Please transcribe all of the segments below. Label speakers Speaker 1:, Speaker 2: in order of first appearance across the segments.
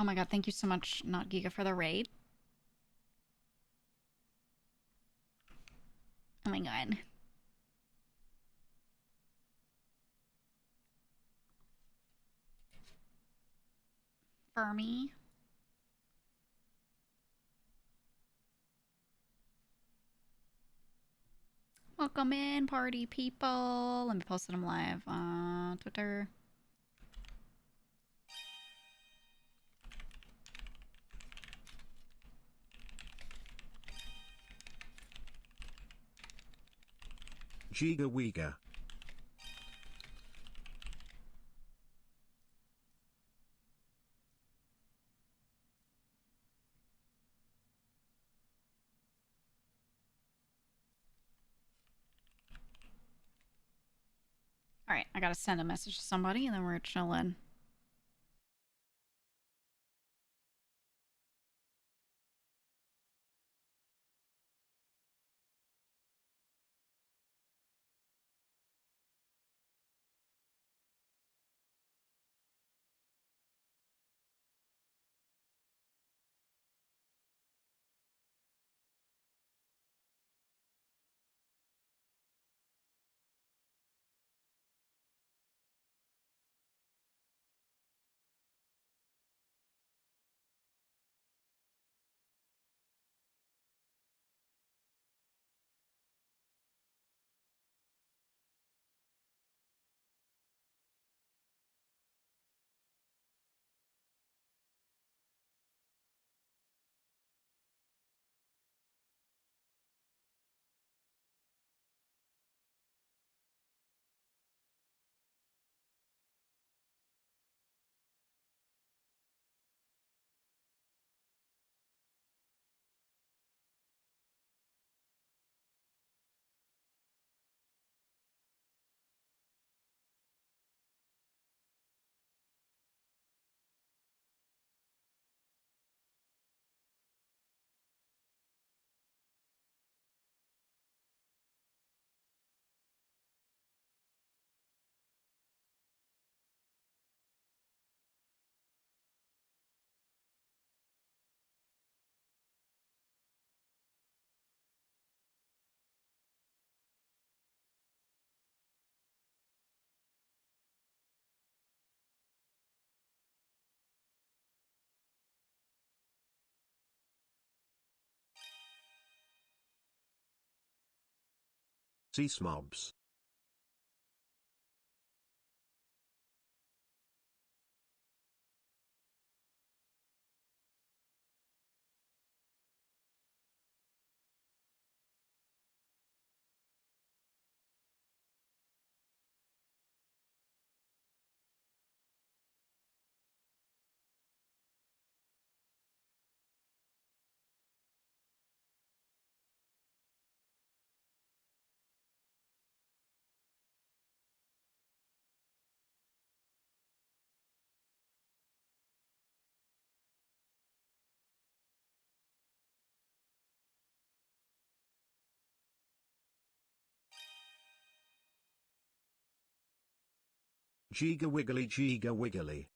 Speaker 1: Oh my god, thank you so much, not Giga, for the raid. Oh my god. Fermi. Welcome in, party people. Let me post them live on Twitter.
Speaker 2: GEEGA GEEGIN.
Speaker 1: Alright, I gotta send a message to somebody and then we're chilling.
Speaker 2: Cease mobs. GEEGA wiggly GEEGA wiggly.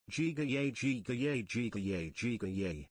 Speaker 2: GEEGA yay GEEGA yay GEEGA yay GEEGA yay.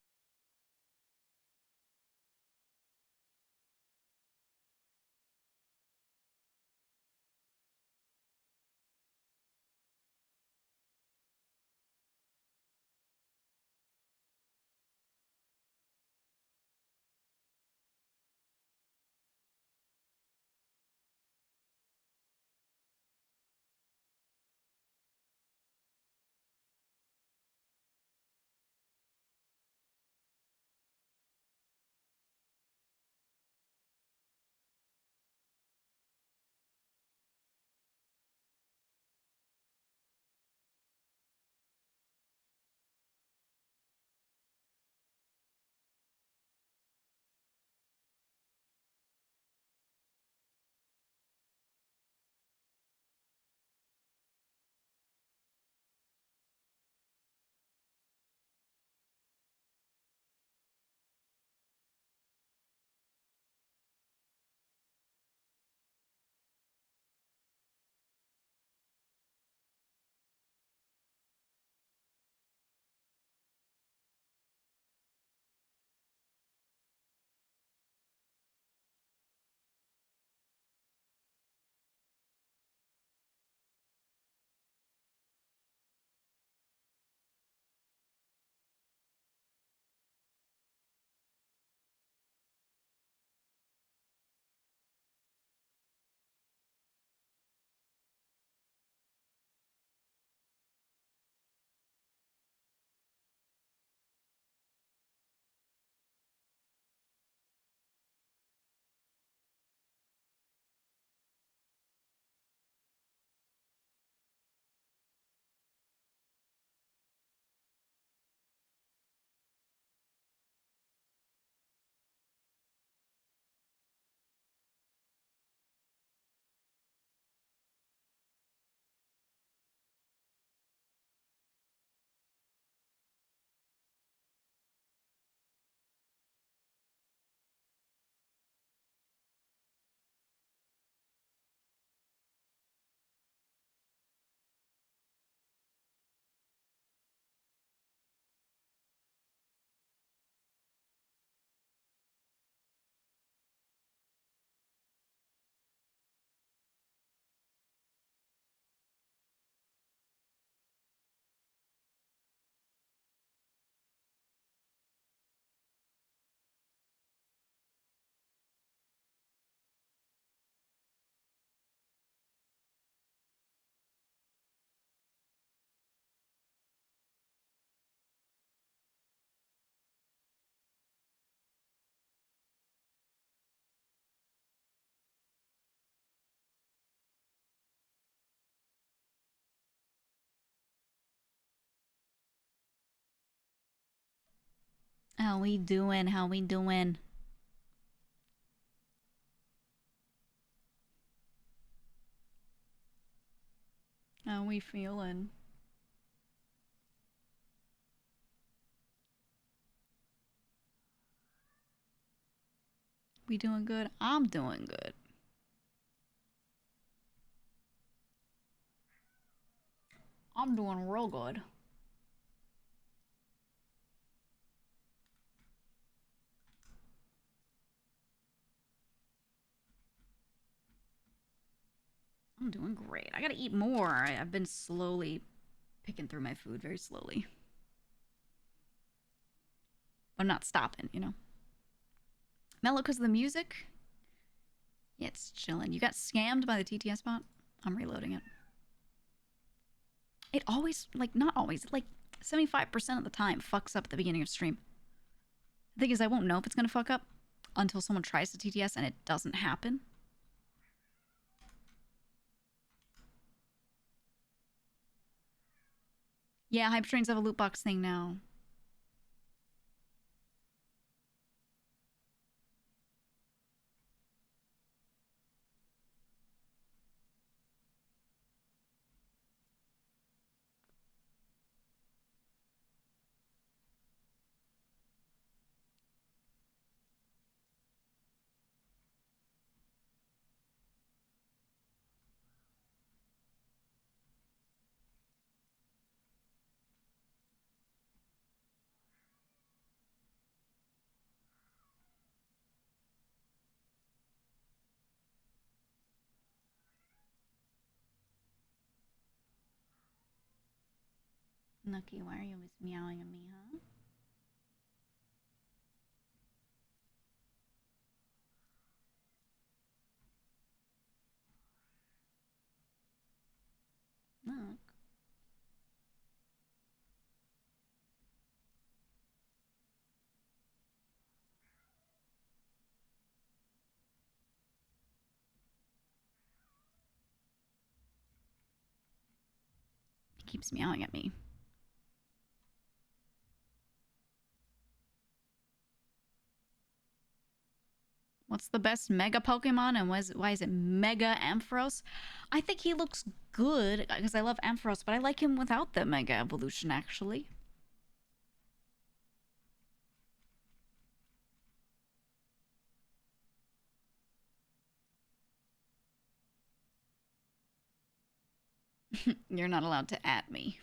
Speaker 1: How we doing? How we doing? How we feeling? We doing good? I'm doing good. I'm doing real good. I'm doing great. I gotta eat more. I've been slowly picking through my food very slowly. But I'm not stopping, you know? Mellow because of the music? Yeah, it's chilling. You got scammed by the TTS bot? I'm reloading it. It always, like, not always, like 75% of the time fucks up at the beginning of stream. The thing is, I won't know if it's gonna fuck up until someone tries the TTS and it doesn't happen. Yeah, hype trains have a loot box thing now. Nucky, why are you always meowing at me, huh? Look. He keeps meowing at me. What's the best Mega Pokemon and why is it Mega Ampharos? I think he looks good because I love Ampharos, but I like him without the Mega Evolution, actually. You're not allowed to at me.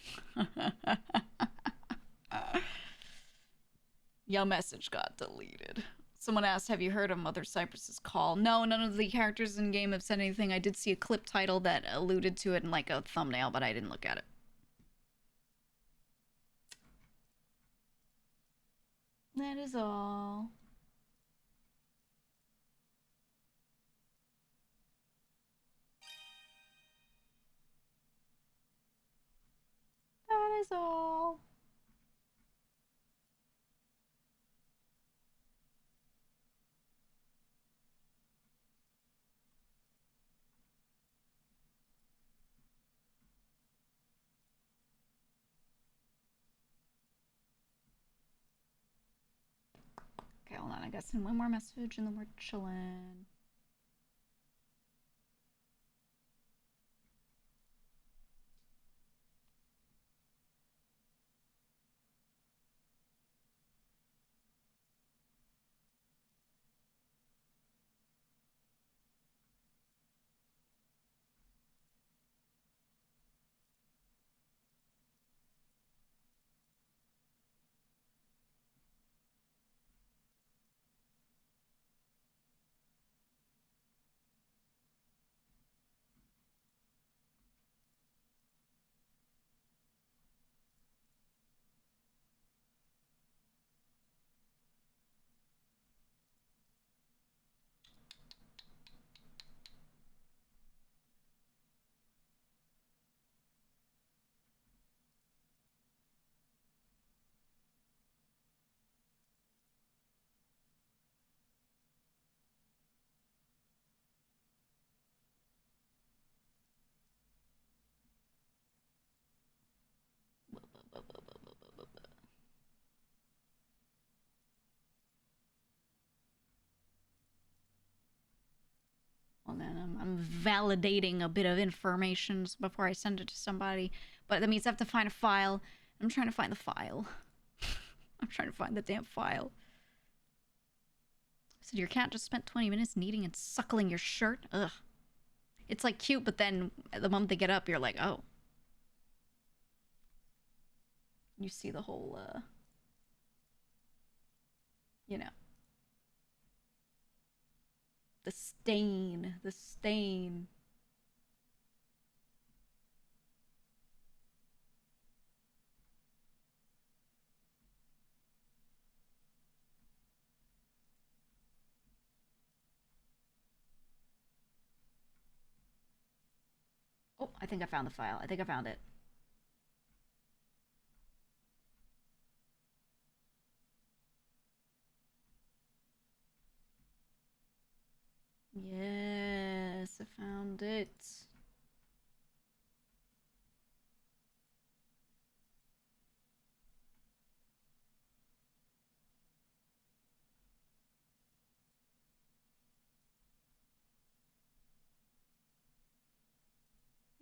Speaker 1: Your message got deleted. Someone asked, have you heard of Mother Cypress's call? No, none of the characters in game have said anything. I did see a clip title that alluded to it in like a thumbnail, but I didn't look at it. That is all. That is all. Okay, hold on. I got some one more message and then we're chilling. Well, then I'm validating a bit of information before I send it to somebody. But that means I have to find a file. I'm trying to find the file. I'm trying to find the damn file. So your cat just spent 20 minutes kneading and suckling your shirt? Ugh. It's like cute, but then the moment they get up, you're like, oh. You see the whole, you know. The stain. The stain. Oh, I think I found the file. I think I found it. Yes, I found it.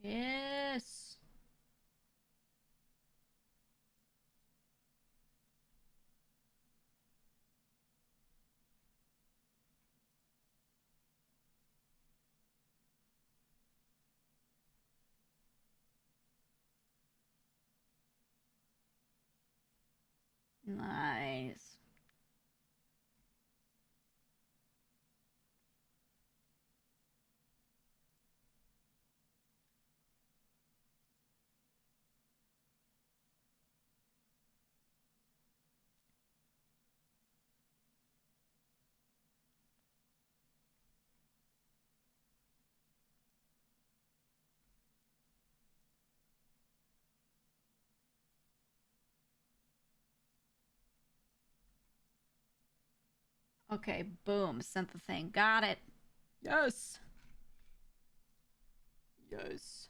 Speaker 1: Yes. Nice. Okay, boom. Sent the thing. Got it. Yes. Yes.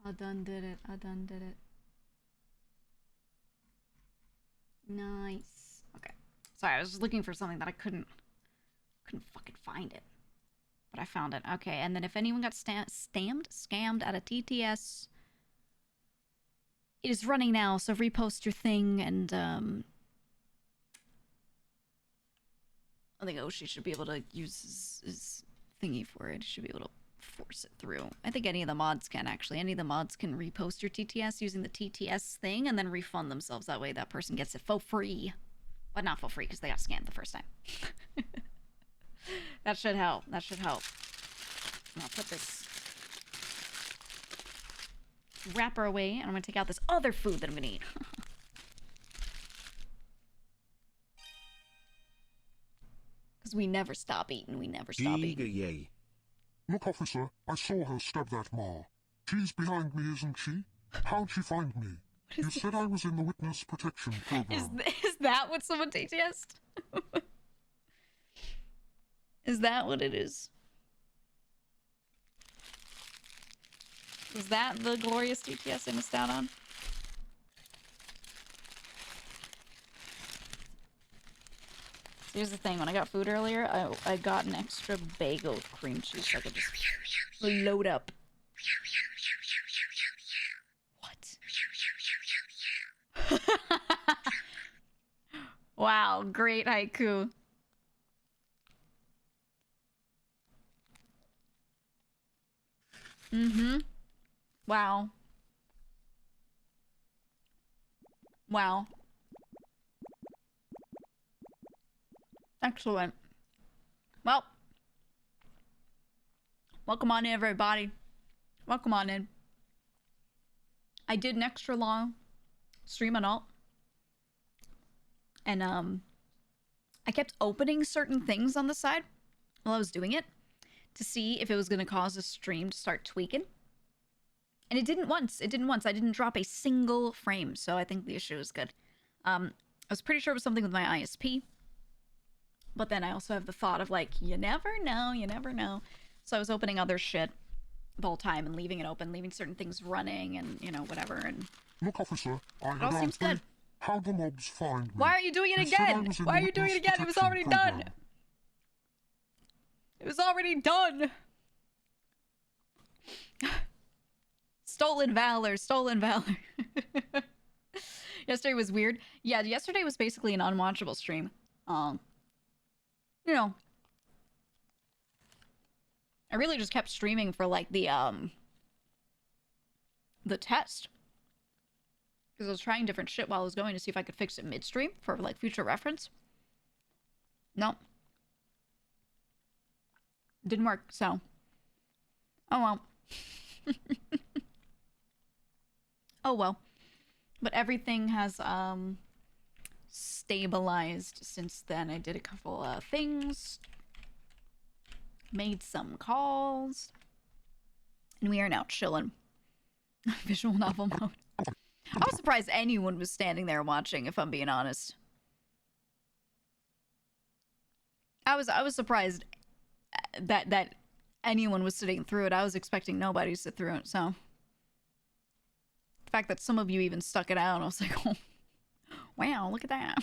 Speaker 1: I done did it. I done did it. Nice. Okay. Sorry, I was just looking for something that I couldn't fucking find it. But I found it. Okay, and then if anyone got scammed at a TTS, it is running now, so repost your thing and I think Oshi should be able to use his thingy for it. He should be able to force it through. I think any of the mods can, actually. Any of the mods can repost your TTS using the TTS thing and then refund themselves. That way that person gets it for free. But not for free, because they got scammed the first time. That should help. That should help. I'll put this wrapper away, and I'm going to take out this other food that I'm going to eat. Because we never stop eating. We never stop eating.
Speaker 2: GEEGA.
Speaker 3: Look, officer, I saw her stab that Ma. She's behind me, isn't she? How'd she find me? You said I was in the witness protection program.
Speaker 1: Is that what someone TTS'd? Is that what it is? Was that the glorious TTS I missed out on? Here's the thing, when I got food earlier, I got an extra bagel with cream cheese so I could just load up. What? Wow, great haiku. Mm-hmm. Wow. Wow. Excellent. Well, welcome on in, everybody. Welcome on in. I did an extra long stream on alt. And, I kept opening certain things on the side while I was doing it to see if it was going to cause the stream to start tweaking. And it didn't once. It didn't once. I didn't drop a single frame, so I think the issue is good. I was pretty sure it was something with my ISP. But then I also have the thought of, like, you never know, you never know. So I was opening other shit the whole time and leaving it open, leaving certain things running and, you know, whatever. And
Speaker 3: Look, officer, I
Speaker 1: it all seems good.
Speaker 3: How'd the mobs find me?
Speaker 1: Why are you doing it again? Why are you doing it again? It was already done. It was already done. Stolen valor, stolen valor. Yesterday was weird. Yeah, yesterday was basically an unwatchable stream. You know, I really just kept streaming for like the test. Because I was trying different shit while I was going to see if I could fix it midstream for like future reference. No. Didn't work, so. Oh well. Oh well. But everything has stabilized since then. I did a couple things. Made some calls. And we are now chilling. Visual novel mode. I was surprised anyone was standing there watching, if I'm being honest. I was surprised that anyone was sitting through it. I was expecting nobody to sit through it, so. The fact that some of you even stuck it out, I was like, oh, wow, look at that.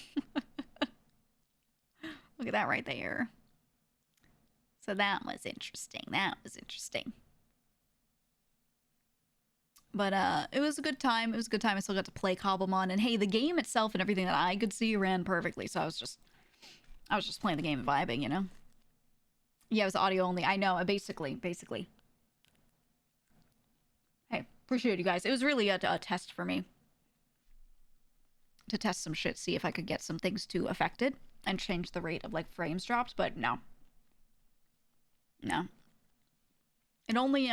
Speaker 1: Look at that right there. So that was interesting. That was interesting. But it was a good time. It was a good time. I still got to play Cobblemon. And hey, the game itself and everything that I could see ran perfectly. So I was just playing the game and vibing, you know? Yeah, it was audio only. I know, basically. Hey, appreciate you guys. It was really a test for me. To test some shit, see if I could get some things to affected and change the rate of, like, frames dropped, but no. No. It only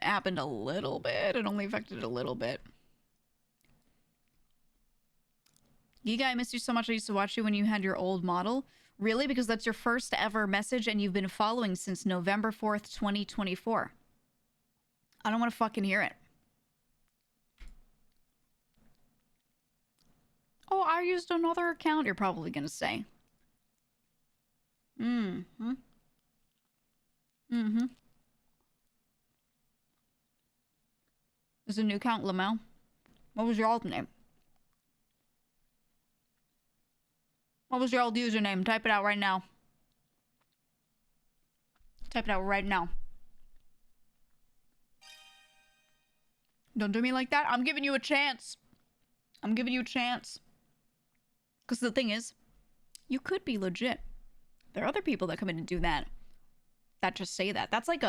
Speaker 1: happened a little bit. It only affected it a little bit. Giga, I miss you so much. I used to watch you when you had your old model. Really? Because that's your first ever message and you've been following since November 4th, 2024. I don't want to fucking hear it. Oh, I used another account, you're probably gonna say. Mm-hmm. Mm-hmm. Is a new account, Lamel? What was your old name? What was your old username? Type it out right now. Type it out right now. Don't do me like that. I'm giving you a chance. I'm giving you a chance. Because the thing is, you could be legit. There are other people that come in and do that. That just say that. That's like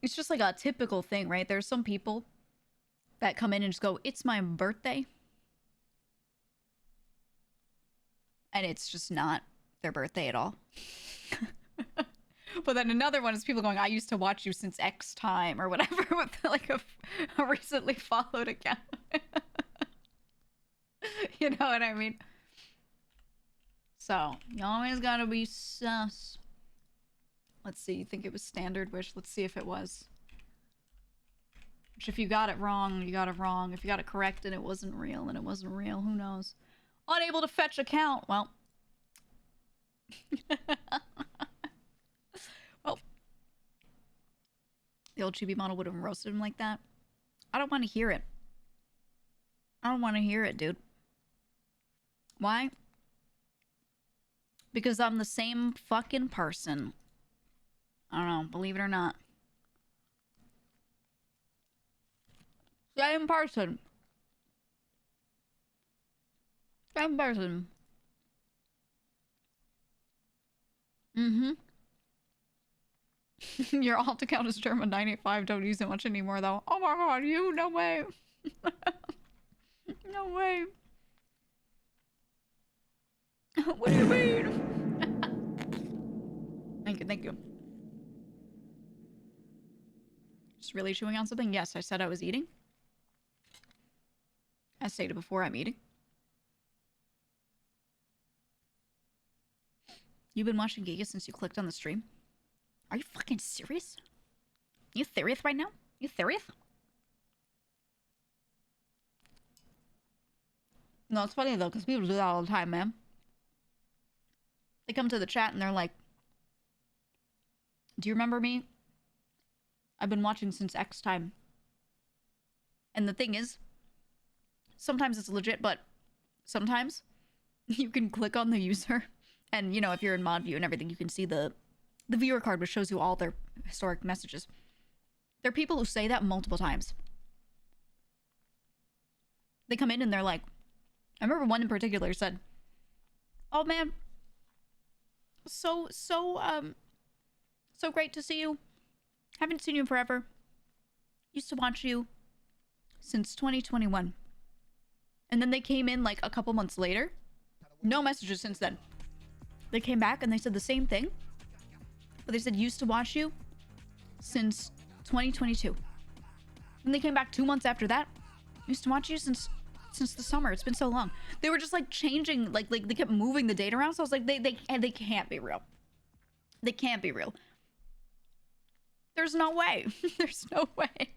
Speaker 1: it's just like a typical thing, right? There's some people that come in and just go, it's my birthday. And it's just not their birthday at all. But then another one is people going, I used to watch you since X time or whatever with like a recently followed account. You know what I mean? So, you always gotta be sus. Let's see, you think it was standard wish? Let's see if it was. Which if you got it wrong, you got it wrong. If you got it correct and it wasn't real, then it wasn't real. Who knows? Unable to fetch account. Well. Well. The old chibi model would have roasted him like that. I don't want to hear it. I don't want to hear it, dude. Why? Because I'm the same fucking person. I don't know, believe it or not. Same person. Same person. Mm-hmm. Your alt account is German 985. Don't use it much anymore, though. Oh my god, you? No way. No way. What do you mean? Thank you, thank you. Just really chewing on something? Yes, I said I was eating. As stated before, I'm eating. You've been watching GEEGA since you clicked on the stream? Are you fucking serious? You serious right now? You serious? No, it's funny though, because people do that all the time, man. They come to the chat and they're like, do you remember me? I've been watching since X time. And the thing is, sometimes it's legit, but sometimes you can click on the user and, you know, if you're in mod view and everything, you can see the viewer card, which shows you all their historic messages. There are people who say that multiple times. They come in and they're like, I remember one in particular said, oh man, so great to see you. Haven't seen you in forever. Used to watch you since 2021. And then they came in like a couple months later. No messages since then. They came back and they said the same thing. But they said, used to watch you since 2022. And they came back 2 months after that. Used to watch you since the summer. It's been so long. They were just like changing, like they kept moving the date around. So I was like, they can't be real. They can't be real. There's no way. There's no way.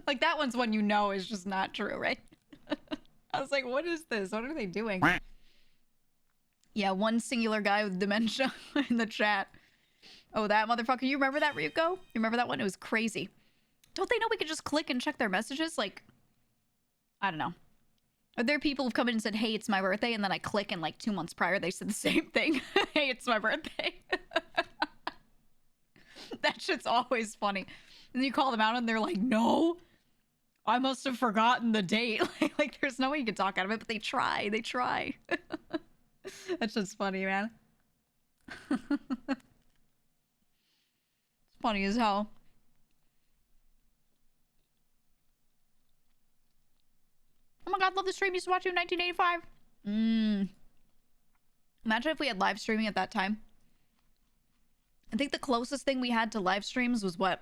Speaker 1: Like that one's one you know is just not true, right? I was like, what is this? What are they doing? Yeah, one singular guy with dementia in the chat. Oh, that motherfucker. You remember that, Ryuko? You remember that one? It was crazy. Don't they know we could just click and check their messages? Like, I don't know. Are there people who've come in and said, hey, it's my birthday, and then I click and like 2 months prior they said the same thing? Hey, it's my birthday. That shit's always funny. And then you call them out and they're like, no, I must have forgotten the date. Like there's no way you can talk out of it, but they try. They try. That's just funny, man. It's funny as hell. Oh my god, love the stream. Used to watch you in 1985. Imagine if we had live streaming at that time. I think the closest thing we had to live streams was what?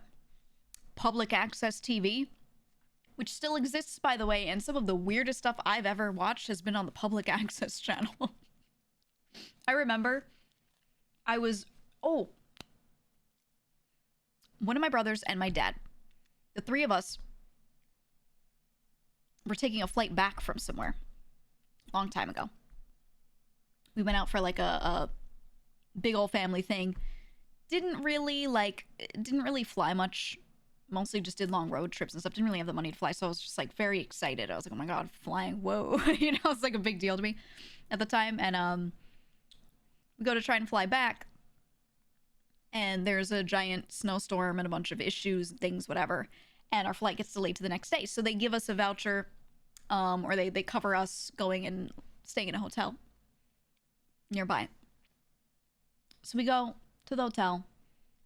Speaker 1: Public access TV, which still exists, by the way, and some of the weirdest stuff I've ever watched has been on the public access channel. I remember I was, oh, one of my brothers and my dad, the three of us were taking a flight back from somewhere a long time ago. We went out for like a big old family thing. Didn't really fly much. Mostly just did long road trips and stuff. Didn't really have the money to fly, so I was just like very excited. I was like, oh my god, flying, whoa. You know, it's like a big deal to me at the time. And we go to try and fly back, and there's a giant snowstorm and a bunch of issues, things, whatever. And our flight gets delayed to the next day. So they give us a voucher, or they cover us going and staying in a hotel nearby. So we go to the hotel,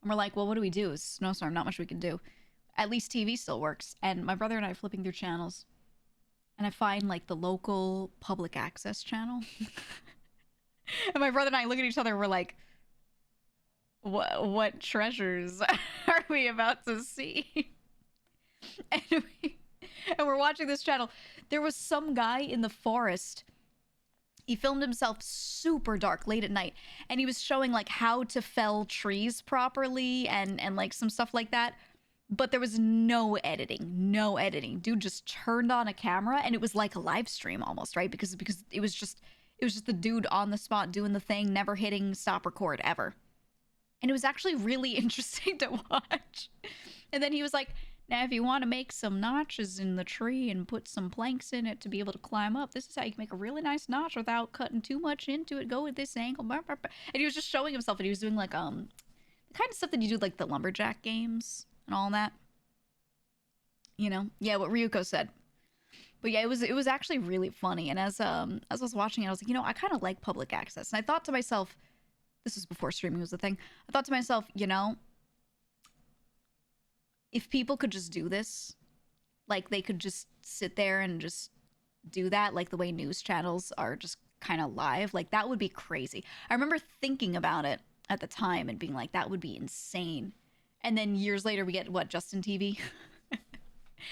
Speaker 1: and we're like, well, what do we do? It's a snowstorm, not much we can do. At least TV still works. And my brother and I are flipping through channels, and I find like the local public access channel. And my brother and I look at each other, and we're like, what treasures are we about to see? And we're watching this channel. There was some guy in the forest. He filmed himself super dark late at night, and he was showing like how to fell trees properly and like some stuff like that. But there was no editing. Dude just turned on a camera, and it was like a live stream almost, right? Because it was just the dude on the spot doing the thing, never hitting stop record ever. And it was actually really interesting to watch. And then he was like, now if you want to make some notches in the tree and put some planks in it to be able to climb up, this is how you can make a really nice notch without cutting too much into it. Go at this angle. And he was just showing himself, and he was doing like the kind of stuff that you do like the lumberjack games and all that. You know? Yeah, what Ryuko said. But yeah, it was actually really funny. And as I was watching it, I was like, you know, I kind of like public access. And I thought to myself, this was before streaming was the thing. I thought to myself, you know, if people could just do this, like they could just sit there and just do that, like the way news channels are just kind of live, like that would be crazy. I remember thinking about it at the time and being like, that would be insane. And then years later, we get what, Justin TV?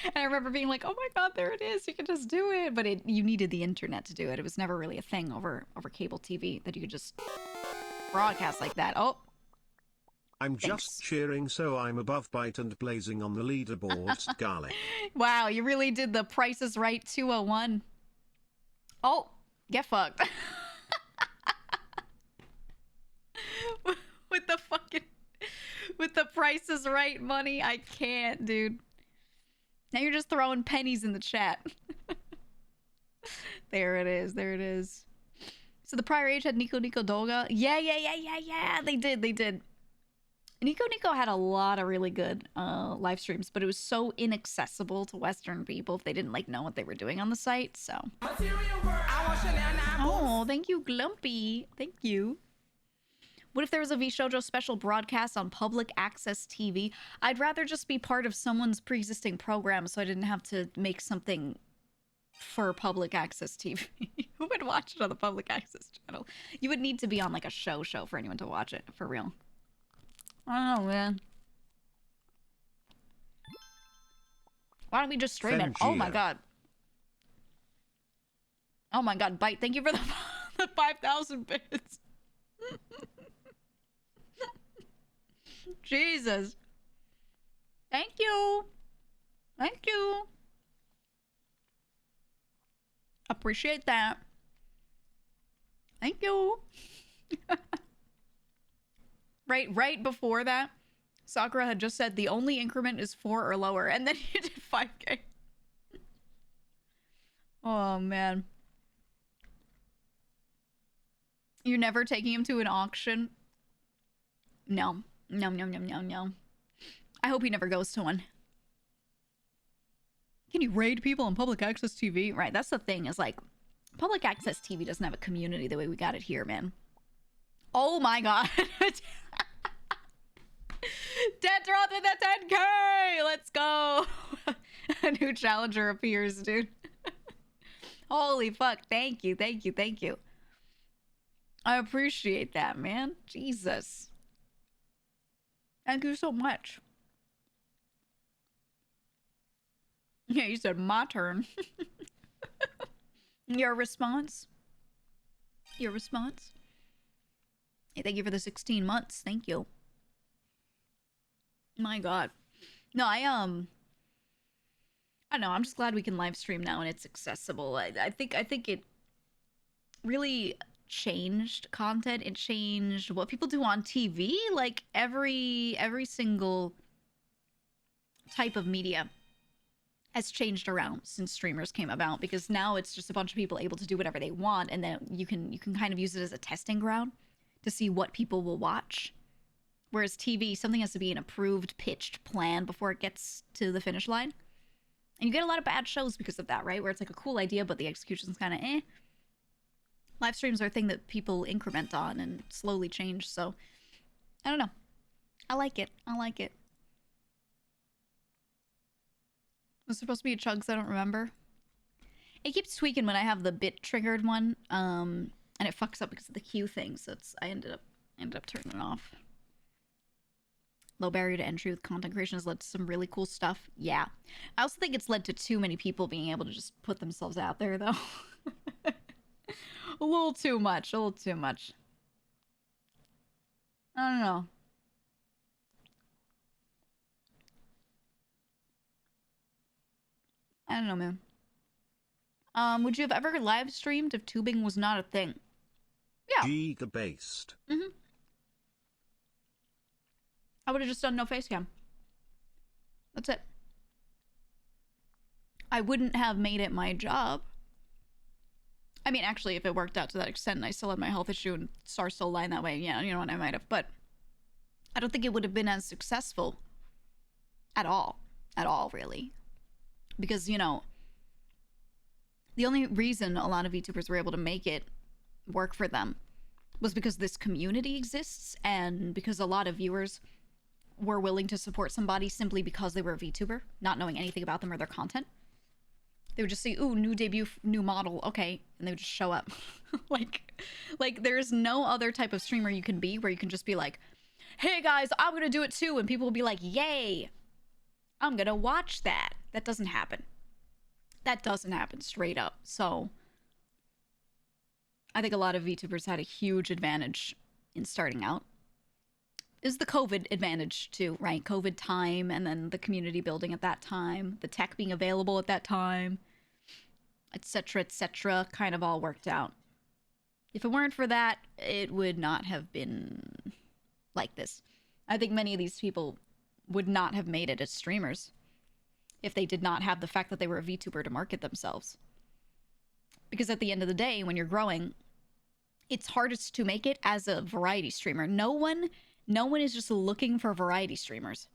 Speaker 1: And I remember being like, oh my god, there it is. You can just do it. But you needed the internet to do it. It was never really a thing over cable TV that you could just broadcast like that. Oh.
Speaker 2: I'm just cheering so I'm above Bite and blazing on the leaderboards, Garlic.
Speaker 1: Wow, you really did the Price is Right 201. Oh, get fucked. With the Price is Right money, I can't, dude. Now you're just throwing pennies in the chat. There it is. So the prior age had Nico Nico Doga. Yeah. They did. Nico Nico had a lot of really good live streams, but it was so inaccessible to Western people if they didn't like know what they were doing on the site. So. Oh, thank you, Glumpy. Thank you. What if there was a VShojo special broadcast on public access TV? I'd rather just be part of someone's pre-existing program so I didn't have to make something for public access TV. Who would watch it on the public access channel? You would need to be on like a show for anyone to watch it, for real. I don't know, man. Why don't we just stream it? Oh my god. Oh my god, Bite, thank you for the 5,000 bits. Jesus. Thank you. Appreciate that. Thank you. Right before that, Sakura had just said the only increment is 4 or lower, and then he did 5K. Oh, man. You're never taking him to an auction? No. I hope he never goes to one. Can you raid people on public access TV? Right, that's the thing, is like, public access TV doesn't have a community the way we got it here, man. Oh my god. Dead dropped in the 10K! Let's go! A new challenger appears, dude. Holy fuck, thank you. I appreciate that, man. Jesus. Thank you so much. Yeah, you said my turn. Your response? Hey, thank you for the 16 months. Thank you. My God. No, I don't know. I'm just glad we can live stream now and it's accessible. I think it really changed content. It changed what people do on TV. Like every single type of media has changed around since streamers came about, because now it's just a bunch of people able to do whatever they want, and then you can kind of use it as a testing ground to see what people will watch. Whereas TV, something has to be an approved, pitched plan before it gets to the finish line. And you get a lot of bad shows because of that, right? Where it's like a cool idea, but the execution's kind of eh. Live streams are a thing that people increment on and slowly change, so I don't know. I like it. I like it. Was it supposed to be a chugs? I don't remember. It keeps tweaking when I have the bit triggered one, and it fucks up because of the Q thing. So I ended up turning it off. Low barrier to entry with content creation has led to some really cool stuff. Yeah, I also think it's led to too many people being able to just put themselves out there, though. A little too much. A little too much. I don't know. I don't know, man. Would you have ever live streamed if tubing was not a thing? Yeah.
Speaker 2: GEEGA based.
Speaker 1: Mm-hmm. I would have just done no face cam. That's it. I wouldn't have made it my job. I mean, actually, if it worked out to that extent and I still had my health issue and stars still aligned that way, yeah, you know what, I might have. But I don't think it would have been as successful at all. At all, really. Because, you know, the only reason a lot of VTubers were able to make it work for them was because this community exists, and because a lot of viewers were willing to support somebody simply because they were a VTuber, not knowing anything about them or their content. They would just say, ooh, new debut, new model, okay, and they would just show up. like there's no other type of streamer you can be where you can just be like, hey guys, I'm gonna do it too, and people will be like, yay, I'm gonna watch that. That doesn't happen. That doesn't happen, straight up. So I think a lot of VTubers had a huge advantage in starting out. Is the COVID advantage too, right? COVID time, and then the community building at that time, the tech being available at that time, etc., kind of all worked out. If it weren't for that, it would not have been like this. I think many of these people would not have made it as streamers if they did not have the fact that they were a VTuber to market themselves. Because at the end of the day, when you're growing, it's hardest to make it as a variety streamer. No one is just looking for variety streamers.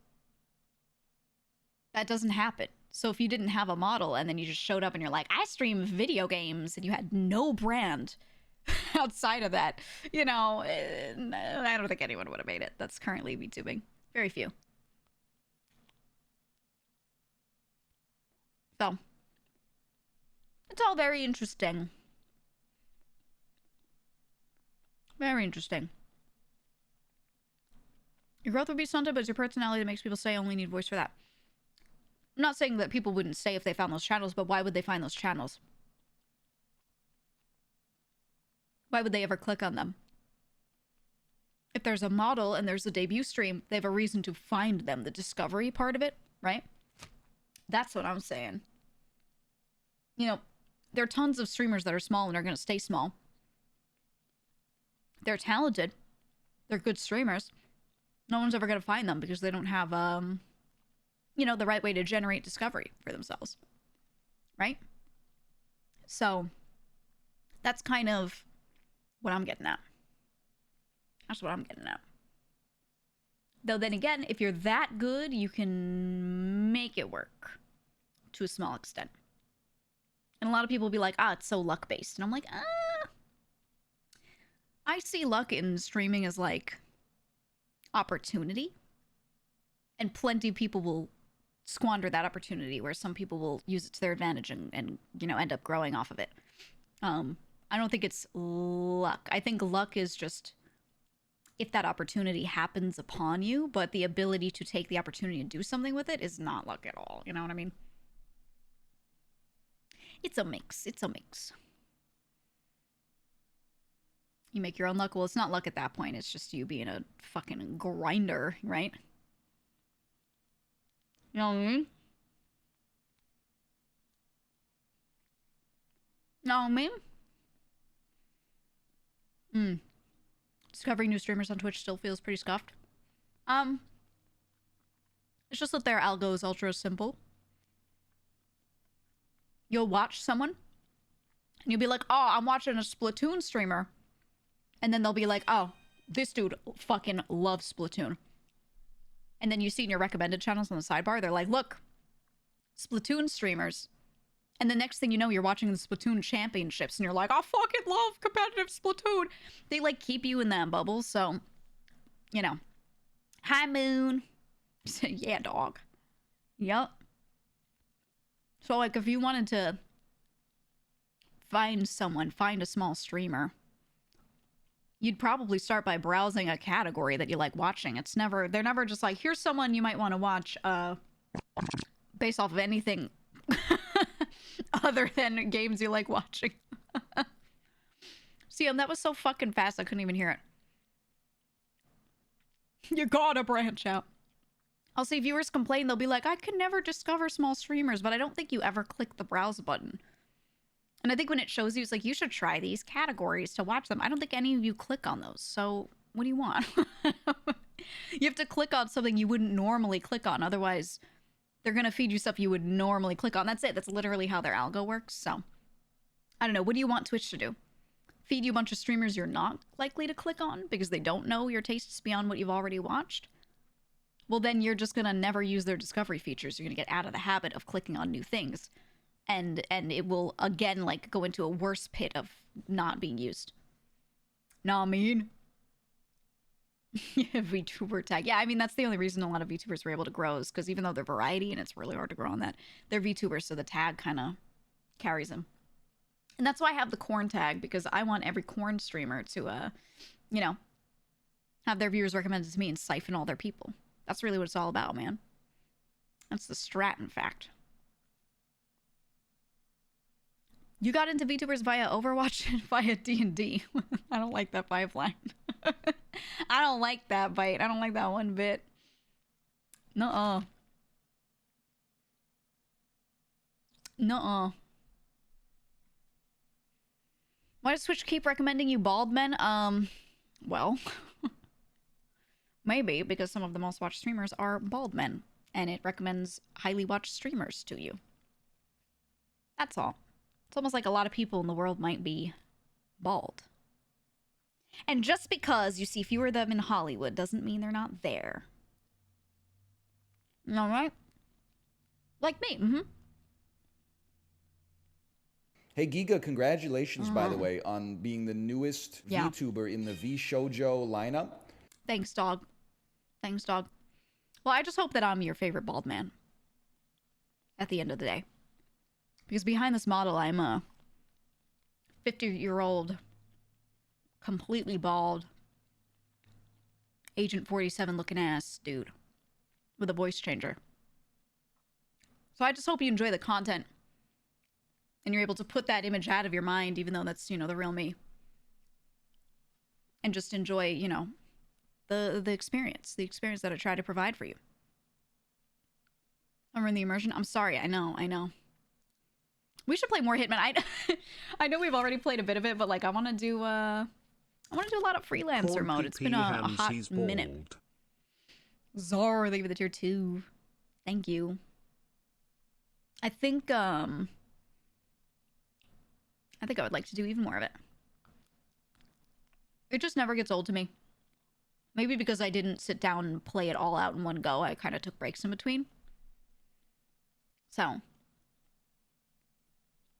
Speaker 1: That doesn't happen. So if you didn't have a model and then you just showed up and you're like, I stream video games, and you had no brand outside of that, you know, I don't think anyone would have made it. That's currently VTubing. Very few. So it's all very interesting. Very interesting. Your growth would be stunted, but it's your personality that makes people say, I only need voice for that. I'm not saying that people wouldn't stay if they found those channels, but why would they find those channels? Why would they ever click on them? If there's a model and there's a debut stream, they have a reason to find them, the discovery part of it, right? That's what I'm saying. You know, there are tons of streamers that are small and are going to stay small. They're talented. They're good streamers. No one's ever going to find them because they don't have, you know, the right way to generate discovery for themselves. Right? So, that's kind of what I'm getting at. That's what I'm getting at. Though then again, if you're that good, you can make it work to a small extent. And a lot of people will be like, it's so luck-based. And I'm like, I see luck in streaming as like opportunity. And plenty of people will squander that opportunity, where some people will use it to their advantage and you know, end up growing off of it. I don't think it's luck. I think luck is just if that opportunity happens upon you, but the ability to take the opportunity and do something with it is not luck at all. You know what I mean? It's a mix. It's a mix. You make your own luck. Well, it's not luck at that point. It's just you being a fucking grinder, right? You know what I mean? Know what I mean? Discovering new streamers on Twitch still feels pretty scuffed. It's just that their algo is ultra simple. You'll watch someone, and you'll be like, oh, I'm watching a Splatoon streamer. And then they'll be like, oh, this dude fucking loves Splatoon. And then you see in your recommended channels on the sidebar, they're like, look, Splatoon streamers. And the next thing you know, you're watching the Splatoon championships, and you're like, I fucking love competitive Splatoon. They, like, keep you in that bubble, so, you know. Hi, Moon. Yeah, dog. Yup. So, like, if you wanted to find a small streamer, you'd probably start by browsing a category that you like watching. They're never just like, here's someone you might want to watch, based off of anything other than games you like watching. See, that was so fucking fast, I couldn't even hear it. You gotta branch out. I'll see viewers complain, they'll be like, I can never discover small streamers, but I don't think you ever click the browse button. And I think when it shows you, it's like, you should try these categories to watch them. I don't think any of you click on those. So what do you want? You have to click on something you wouldn't normally click on. Otherwise, they're going to feed you stuff you would normally click on. That's it. That's literally how their algo works. So I don't know. What do you want Twitch to do? Feed you a bunch of streamers you're not likely to click on because they don't know your tastes beyond what you've already watched? Well, then you're just going to never use their discovery features. You're going to get out of the habit of clicking on new things. And it will, again, like, go into a worse pit of not being used. Know what I mean? VTuber tag. Yeah, I mean, that's the only reason a lot of VTubers were able to grow is because even though they're variety and it's really hard to grow on that, they're VTubers, so the tag kind of carries them. And that's why I have the corn tag, because I want every corn streamer to, you know, have their viewers recommended to me and siphon all their people. That's really what it's all about, man. That's the strat, in fact. You got into VTubers via Overwatch and via D&D. I don't like that pipeline. I don't like that bite. I don't like that one bit. Nuh-uh. Nuh-uh. Why does Twitch keep recommending you bald men? Well, maybe because some of the most watched streamers are bald men, and it recommends highly watched streamers to you. That's all. It's almost like a lot of people in the world might be bald. And just because you see fewer of them in Hollywood doesn't mean they're not there. All right? Like me,
Speaker 4: Hey, Giga, congratulations, by the way, on being the newest VTuber in the V-Shoujo lineup.
Speaker 1: Thanks, dog. Thanks, dog. Well, I just hope that I'm your favorite bald man at the end of the day. Because behind this model, I'm a 50-year-old, completely bald, Agent 47 looking ass dude with a voice changer. So I just hope you enjoy the content and you're able to put that image out of your mind, even though that's, you know, the real me. And just enjoy, you know, the experience that I try to provide for you. I'm in the immersion. I'm sorry. I know. We should play more Hitman. I know we've already played a bit of it, but like I want to do a lot of freelancer mode. It's been a hot minute. Zor, thank you for the tier 2. Thank you. I think I would like to do even more of it. It just never gets old to me. Maybe because I didn't sit down and play it all out in one go. I kind of took breaks in between. So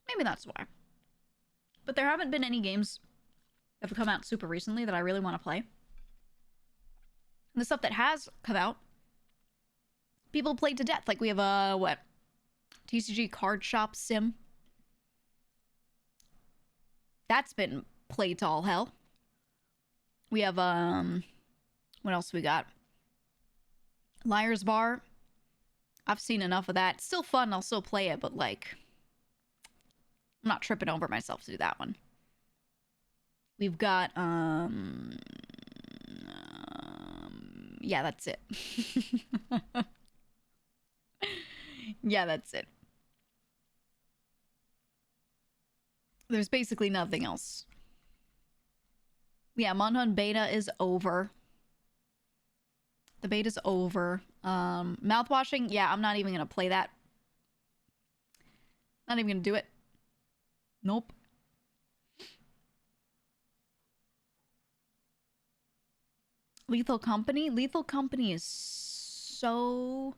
Speaker 1: maybe that's why. But there haven't been any games that have come out super recently that I really want to play. And the stuff that has come out, people played to death. Like we have a, TCG Card Shop Sim. That's been played to all hell. We have, what else we got? Liar's Bar. I've seen enough of that. It's still fun. I'll still play it, but like, I'm not tripping over myself to do that one. We've got, yeah, that's it. Yeah, that's it. There's basically nothing else. Yeah, Monhun beta is over. The beta's over. Mouthwashing, yeah, I'm not even gonna play that. Not even gonna do it. Nope. Lethal Company? Lethal Company is so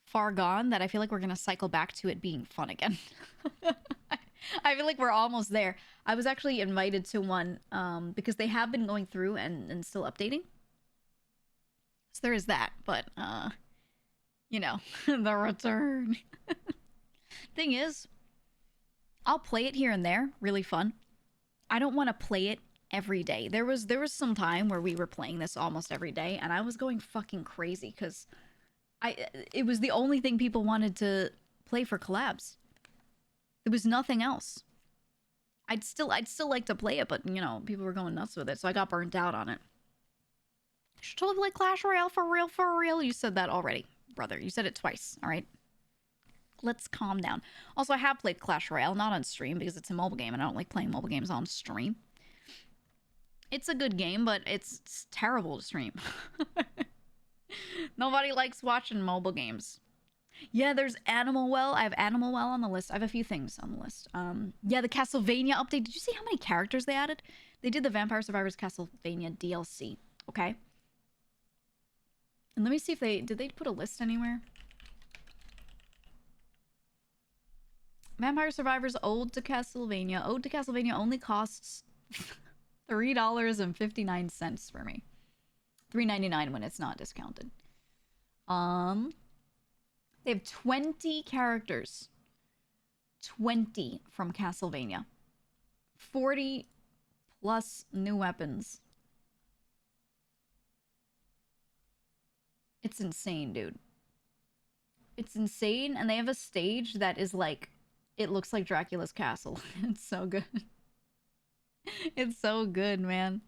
Speaker 1: far gone that I feel like we're gonna cycle back to it being fun again. I feel like we're almost there. I was actually invited to one because they have been going through and still updating. So there is that, but you know, the return. Thing is, I'll play it here and there, really fun. I don't want to play it every day. There was some time where we were playing this almost every day, and I was going fucking crazy because it was the only thing people wanted to play for collabs. There was nothing else. I'd still like to play it, but you know, people were going nuts with it, so I got burnt out on it. You should totally play Clash Royale for real, for real. You said that already, brother. You said it twice, all right? Let's calm down. Also, I have played Clash Royale, not on stream because it's a mobile game and I don't like playing mobile games on stream. It's a good game, but it's terrible to stream. Nobody likes watching mobile games. Yeah, there's Animal Well. I have Animal Well on the list. I have a few things on the list. Yeah, the Castlevania update. Did you see how many characters they added? They did the Vampire Survivors Castlevania DLC. Okay. And let me see if did they put a list anywhere? Vampire Survivors Ode to Castlevania. Ode to Castlevania only costs $3.59 for me. $3.99 when it's not discounted. They have 20 characters. 20 from Castlevania. 40 plus new weapons. It's insane, dude. It's insane, and they have a stage that is like, it looks like Dracula's castle. It's so good. It's so good, man.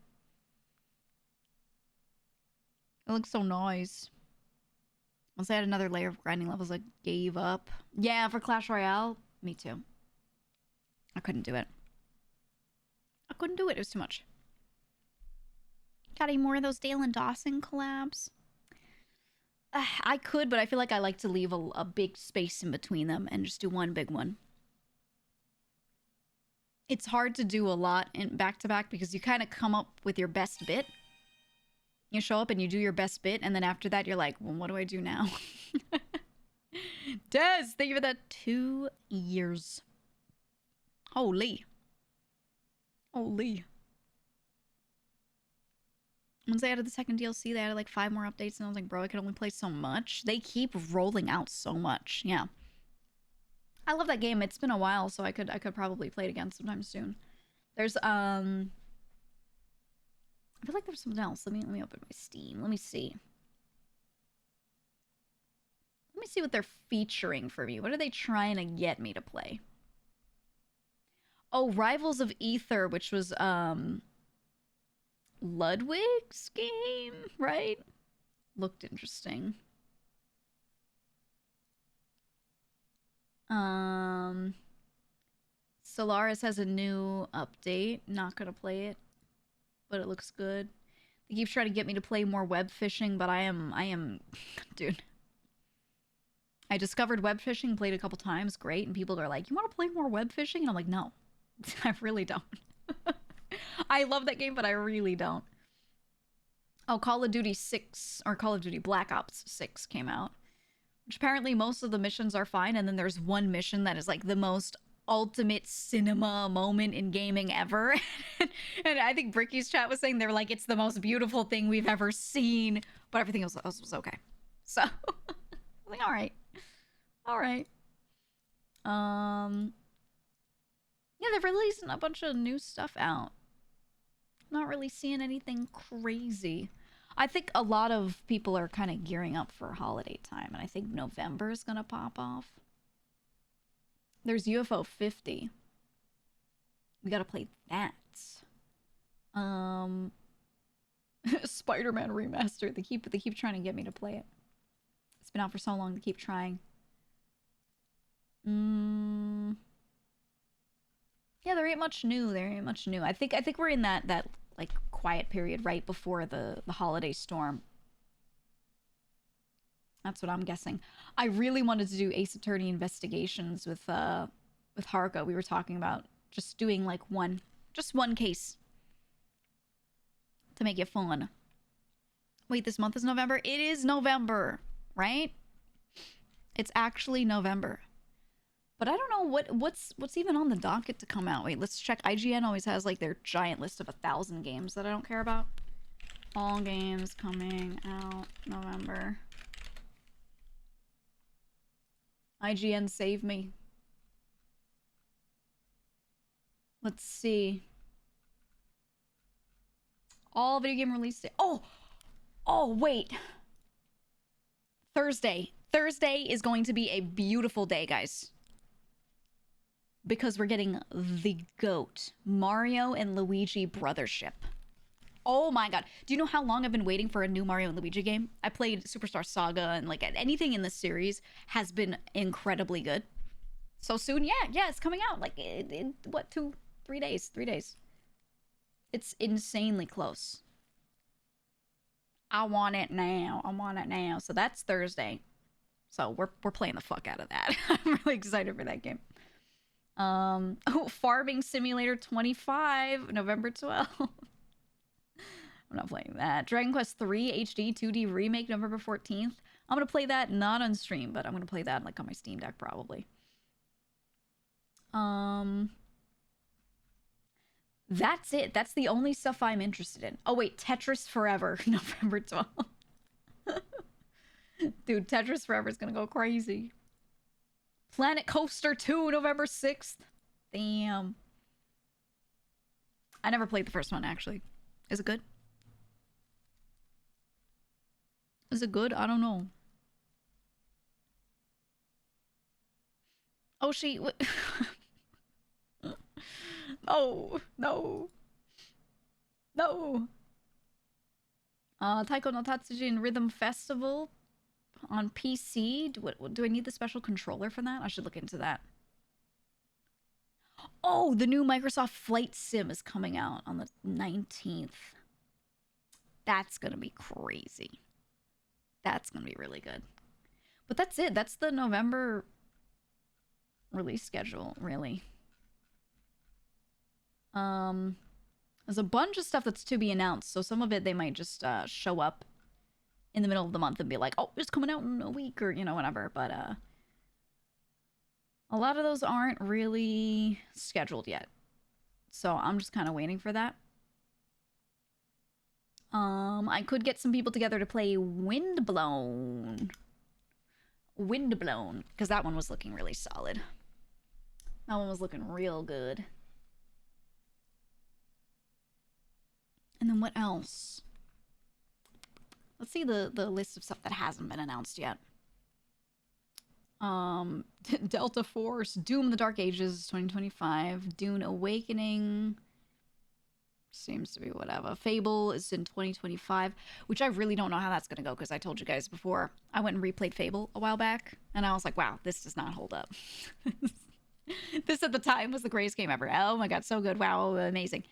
Speaker 1: It looks so nice. Once I had another layer of grinding levels, I gave up. Yeah, for Clash Royale, me too. I couldn't do it. I couldn't do it. It was too much. Got any more of those Dale and Dawson collabs? I could, but I feel like I like to leave a big space in between them and just do one big one. It's hard to do a lot in back-to-back because you kind of come up with your best bit. You show up and you do your best bit, and then after that, you're like, well, what do I do now? Des, thank you for that 2 years. Holy. Holy. Once they added the second DLC, they added like 5 more updates, and I was like, bro, I can only play so much. They keep rolling out so much. Yeah. I love that game. It's been a while, so I could probably play it again sometime soon. There's I feel like there's something else. Let me open my Steam. Let me see. Let me see what they're featuring for me. What are they trying to get me to play? Oh, Rivals of Ether, which was Ludwig's game, right? Looked interesting. Solaris has a new update. Not gonna play it, but it looks good. They keep trying to get me to play more web fishing, but I am, dude. I discovered web fishing, played a couple times, great, and people are like, "You want to play more web fishing?" And I'm like, "No, I really don't." I love that game, but I really don't. Oh, Call of Duty 6 or Call of Duty Black Ops 6 came out. Which apparently most of the missions are fine, and then there's one mission that is like the most ultimate cinema moment in gaming ever. And I think Bricky's chat was saying they're like, it's the most beautiful thing we've ever seen, but everything else was okay. So I was like, all right. All right. Yeah, they're releasing a bunch of new stuff out. Not really seeing anything crazy. I think a lot of people are kind of gearing up for holiday time, and I think November is gonna pop off. There's UFO 50. We gotta play that. Um, Spider-Man remaster. They keep trying to get me to play it. It's been out for so long. They keep trying. Yeah, there ain't much new. There ain't much new. I think we're in that like quiet period right before the holiday storm. That's what I'm guessing. I really wanted to do Ace Attorney Investigations with Haruka. We were talking about just doing like one case to make it fun. Wait, this month is November? It is November, right? It's actually November. But I don't know what's even on the docket to come out. Wait, let's check. IGN always has like their giant list of 1,000 games that I don't care about. All games coming out November. IGN, save me. Let's see. All video game release day. Oh, wait. Thursday. Thursday is going to be a beautiful day, guys. Because we're getting the GOAT. Mario and Luigi Brothership. Oh my god. Do you know how long I've been waiting for a new Mario and Luigi game? I played Superstar Saga and like anything in this series has been incredibly good. So soon, yeah, it's coming out. Like in what, 3 days? 3 days. It's insanely close. I want it now. I want it now. So that's Thursday. So we're playing the fuck out of that. I'm really excited for that game. Farming Simulator 25, November 12th. I'm not playing that. Dragon Quest 3 HD 2D Remake, November 14th. I'm gonna play that not on stream, but I'm gonna play that like on my Steam Deck probably. That's it. That's the only stuff I'm interested in. Oh wait, Tetris Forever, November 12th. Dude, Tetris Forever is gonna go crazy. Planet Coaster 2, November 6th. Damn. I never played the first one, actually. Is it good? Is it good? I don't know. Oh, she... No. No. No. Taiko no Tatsujin Rhythm Festival on PC. Do I need the special controller for that? I should look into that. Oh, the new Microsoft Flight Sim is coming out on the 19th. That's gonna be crazy. That's gonna be really good. But that's it. That's the November release schedule, really. There's a bunch of stuff that's to be announced, so some of it they might just show up in the middle of the month and be like, oh, it's coming out in a week or, you know, whatever. But a lot of those aren't really scheduled yet. So I'm just kind of waiting for that. I could get some people together to play Windblown. Windblown, because that one was looking really solid. That one was looking real good. And then what else? Let's see the list of stuff that hasn't been announced yet. Delta Force, Doom the Dark Ages 2025, Dune Awakening seems to be whatever. Fable is in 2025, which I really don't know how that's gonna go because I told you guys before I went and replayed Fable a while back and I was like, wow, this does not hold up. This at the time was the greatest game ever. Oh my god, so good. Wow, amazing.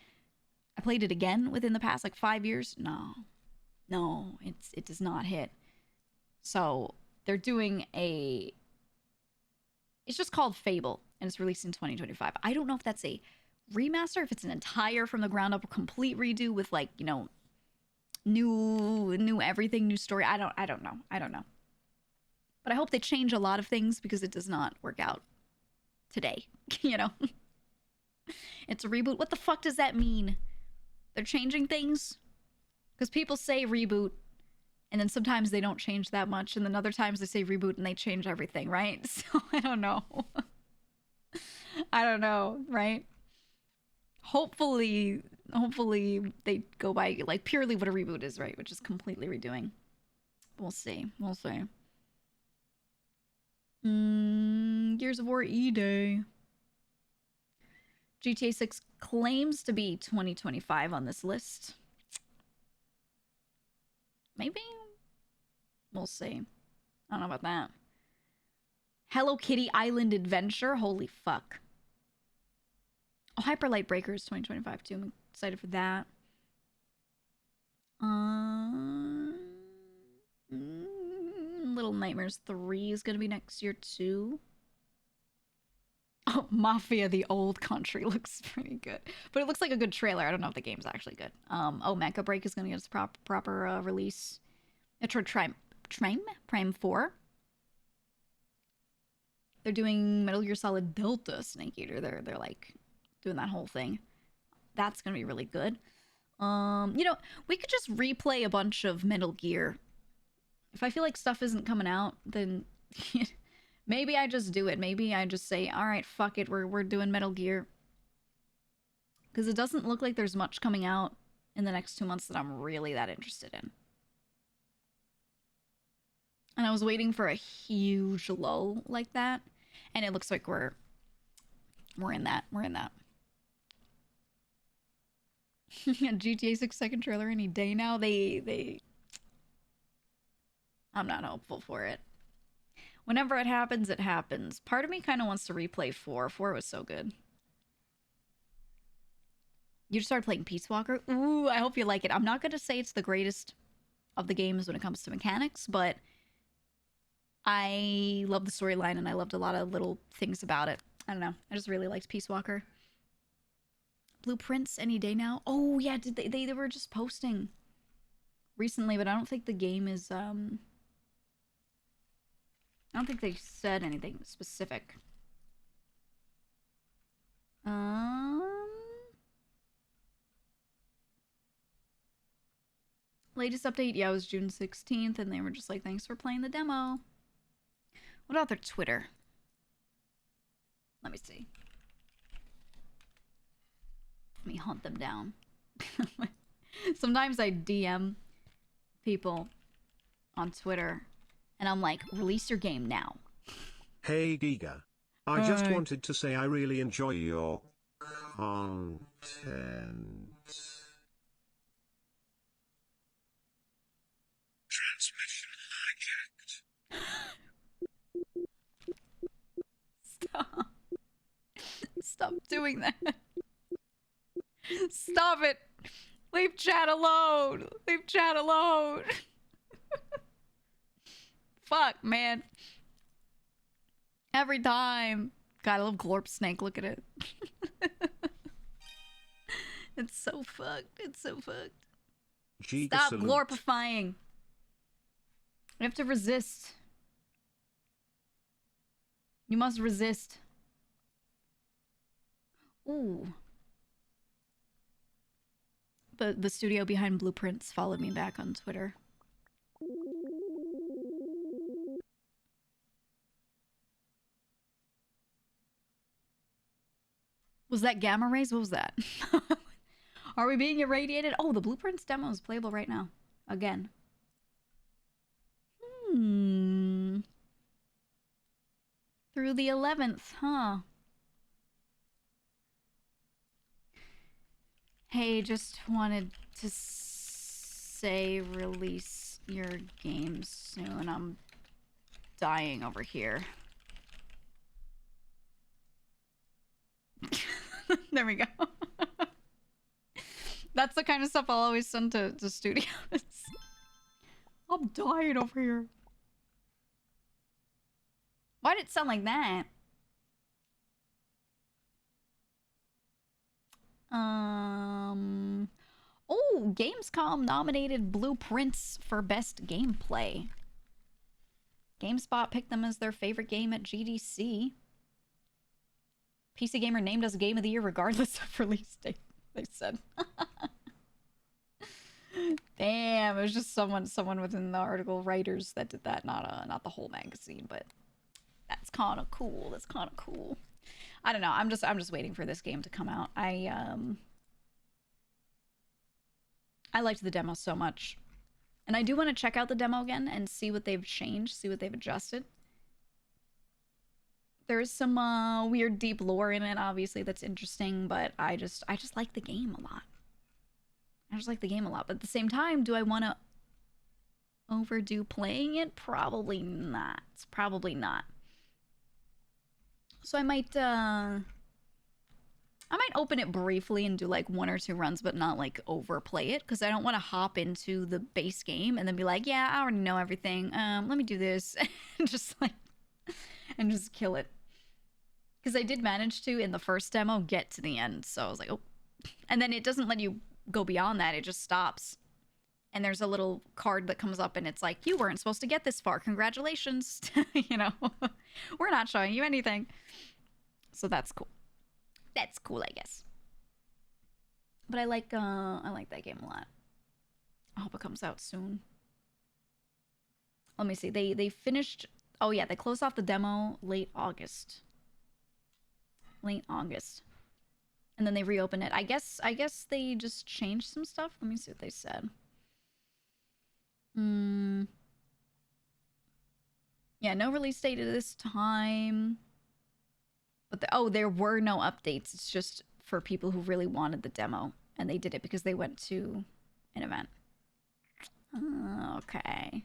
Speaker 1: I played it again within the past like 5 years. No, it does not hit. So they're doing it's just called Fable and it's released in 2025. I don't know if that's a remaster, if it's an entire from the ground up complete redo with like, you know, new everything, new story. I don't know. But I hope they change a lot of things because it does not work out today, you know. It's a reboot. What the fuck does that mean? They're changing things? Because people say reboot, and then sometimes they don't change that much, and then other times they say reboot and they change everything, right? So I don't know. I don't know, right? Hopefully they go by like purely what a reboot is, right? Which is completely redoing. We'll see. Gears of War E-Day. GTA 6 claims to be 2025 on this list. Maybe? We'll see. I don't know about that. Hello Kitty Island Adventure? Holy fuck. Oh, Hyper Light Breakers 2025 too. I'm excited for that. Little Nightmares 3 is going to be next year too. Oh, Mafia the Old Country looks pretty good. But it looks like a good trailer. I don't know if the game's actually good. Oh, Mecha Break is going to get its proper release. Metroid Prime 4. They're doing Metal Gear Solid Delta Snake Eater. They're like doing that whole thing. That's going to be really good. You know, we could just replay a bunch of Metal Gear. If I feel like stuff isn't coming out, then maybe I just do it. Maybe I just say, all right, fuck it, we're doing Metal Gear. Because it doesn't look like there's much coming out in the next 2 months that I'm really that interested in. And I was waiting for a huge lull like that. And it looks like we're in that. We're in that. GTA 6 second trailer any day now. I'm not hopeful for it. Whenever it happens, it happens. Part of me kind of wants to replay 4. 4 was so good. You just started playing Peace Walker? Ooh, I hope you like it. I'm not going to say it's the greatest of the games when it comes to mechanics, but I love the storyline and I loved a lot of little things about it. I don't know. I just really liked Peace Walker. Blueprints any day now? Oh, yeah, did they were just posting recently, but I don't think the game is, I don't think they said anything specific. Latest update, yeah, it was June 16th, and they were just like, thanks for playing the demo. What about their Twitter? Let me see. Let me hunt them down. Sometimes I DM people on Twitter, and I'm like, release your game now.
Speaker 2: Hey GEEGA. I just wanted to say I really enjoy your content. Transmission hijacked.
Speaker 1: Stop. Stop doing that. Stop it. Leave chat alone. Leave chat alone. Fuck, man. Every time. God, I love Glorp Snake. Look at it. It's so fucked. It's so fucked.
Speaker 2: GEEGA
Speaker 1: Stop
Speaker 2: salute.
Speaker 1: glorifying. You have to resist. You must resist. Ooh. The studio behind Blueprints followed me back on Twitter. Was that gamma rays? What was that? Are we being irradiated? Oh, the Blueprints demo is playable right now. Again. Through the 11th, huh? Hey, just wanted to say release your game soon. I'm dying over here. There we go. That's the kind of stuff I'll always send to studios. I'm dying over here. Why did it sound like that? Oh, Gamescom nominated Blueprints for Best Gameplay. GameSpot picked them as their favorite game at GDC. PC Gamer named as Game of the Year regardless of release date, they said. Damn, it was just someone within the article writers that did that, not the whole magazine, but that's kind of cool. That's kind of cool. I don't know. I'm just waiting for this game to come out. I liked the demo so much. And I do want to check out the demo again and see what they've changed, see what they've adjusted. There's some weird deep lore in it, obviously, that's interesting, but I just like the game a lot. I just like the game a lot. But at the same time, do I want to overdo playing it? Probably not. Probably not. So I might open it briefly and do like 1 or 2 runs, but not like overplay it, because I don't want to hop into the base game and then be like, yeah, I already know everything. Let me do this and just kill it. Because I did manage to, in the first demo, get to the end. So I was like, oh. And then it doesn't let you go beyond that. It just stops. And there's a little card that comes up and it's like, you weren't supposed to get this far. Congratulations. You know, we're not showing you anything. So that's cool. That's cool, I guess. But I like that game a lot. I hope it comes out soon. Let me see. They finished. Oh yeah, they closed off the demo late August. Late August. And then they reopened it. I guess they just changed some stuff. Let me see what they said. Yeah, no release date at this time. But there were no updates. It's just for people who really wanted the demo, and they did it because they went to an event. Okay.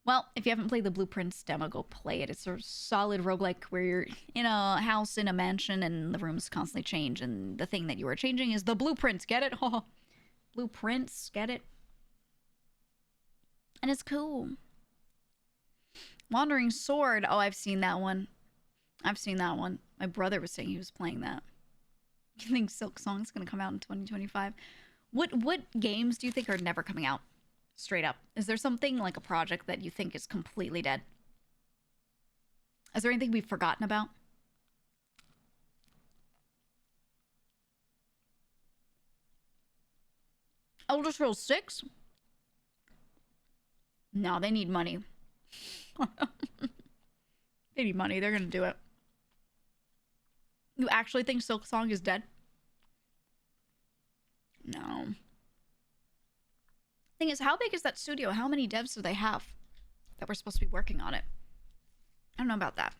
Speaker 1: Well, if you haven't played the Blueprints demo, go play it. It's a solid roguelike where you're in a house in a mansion and the rooms constantly change, and the thing that you are changing is the blueprints. Get it? Blueprints. Get it? And it's cool. Wandering Sword. Oh, I've seen that one. My brother was saying he was playing that. You think Silk Song's gonna come out in 2025? What games do you think are never coming out? Straight up. Is there something like a project that you think is completely dead? Is there anything we've forgotten about? Elder Scrolls 6? No, they need money. They need money. They're gonna do it. You actually think Silk Song is dead? No. Thing is, how big is that studio? How many devs do they have that were supposed to be working on it? I don't know about that.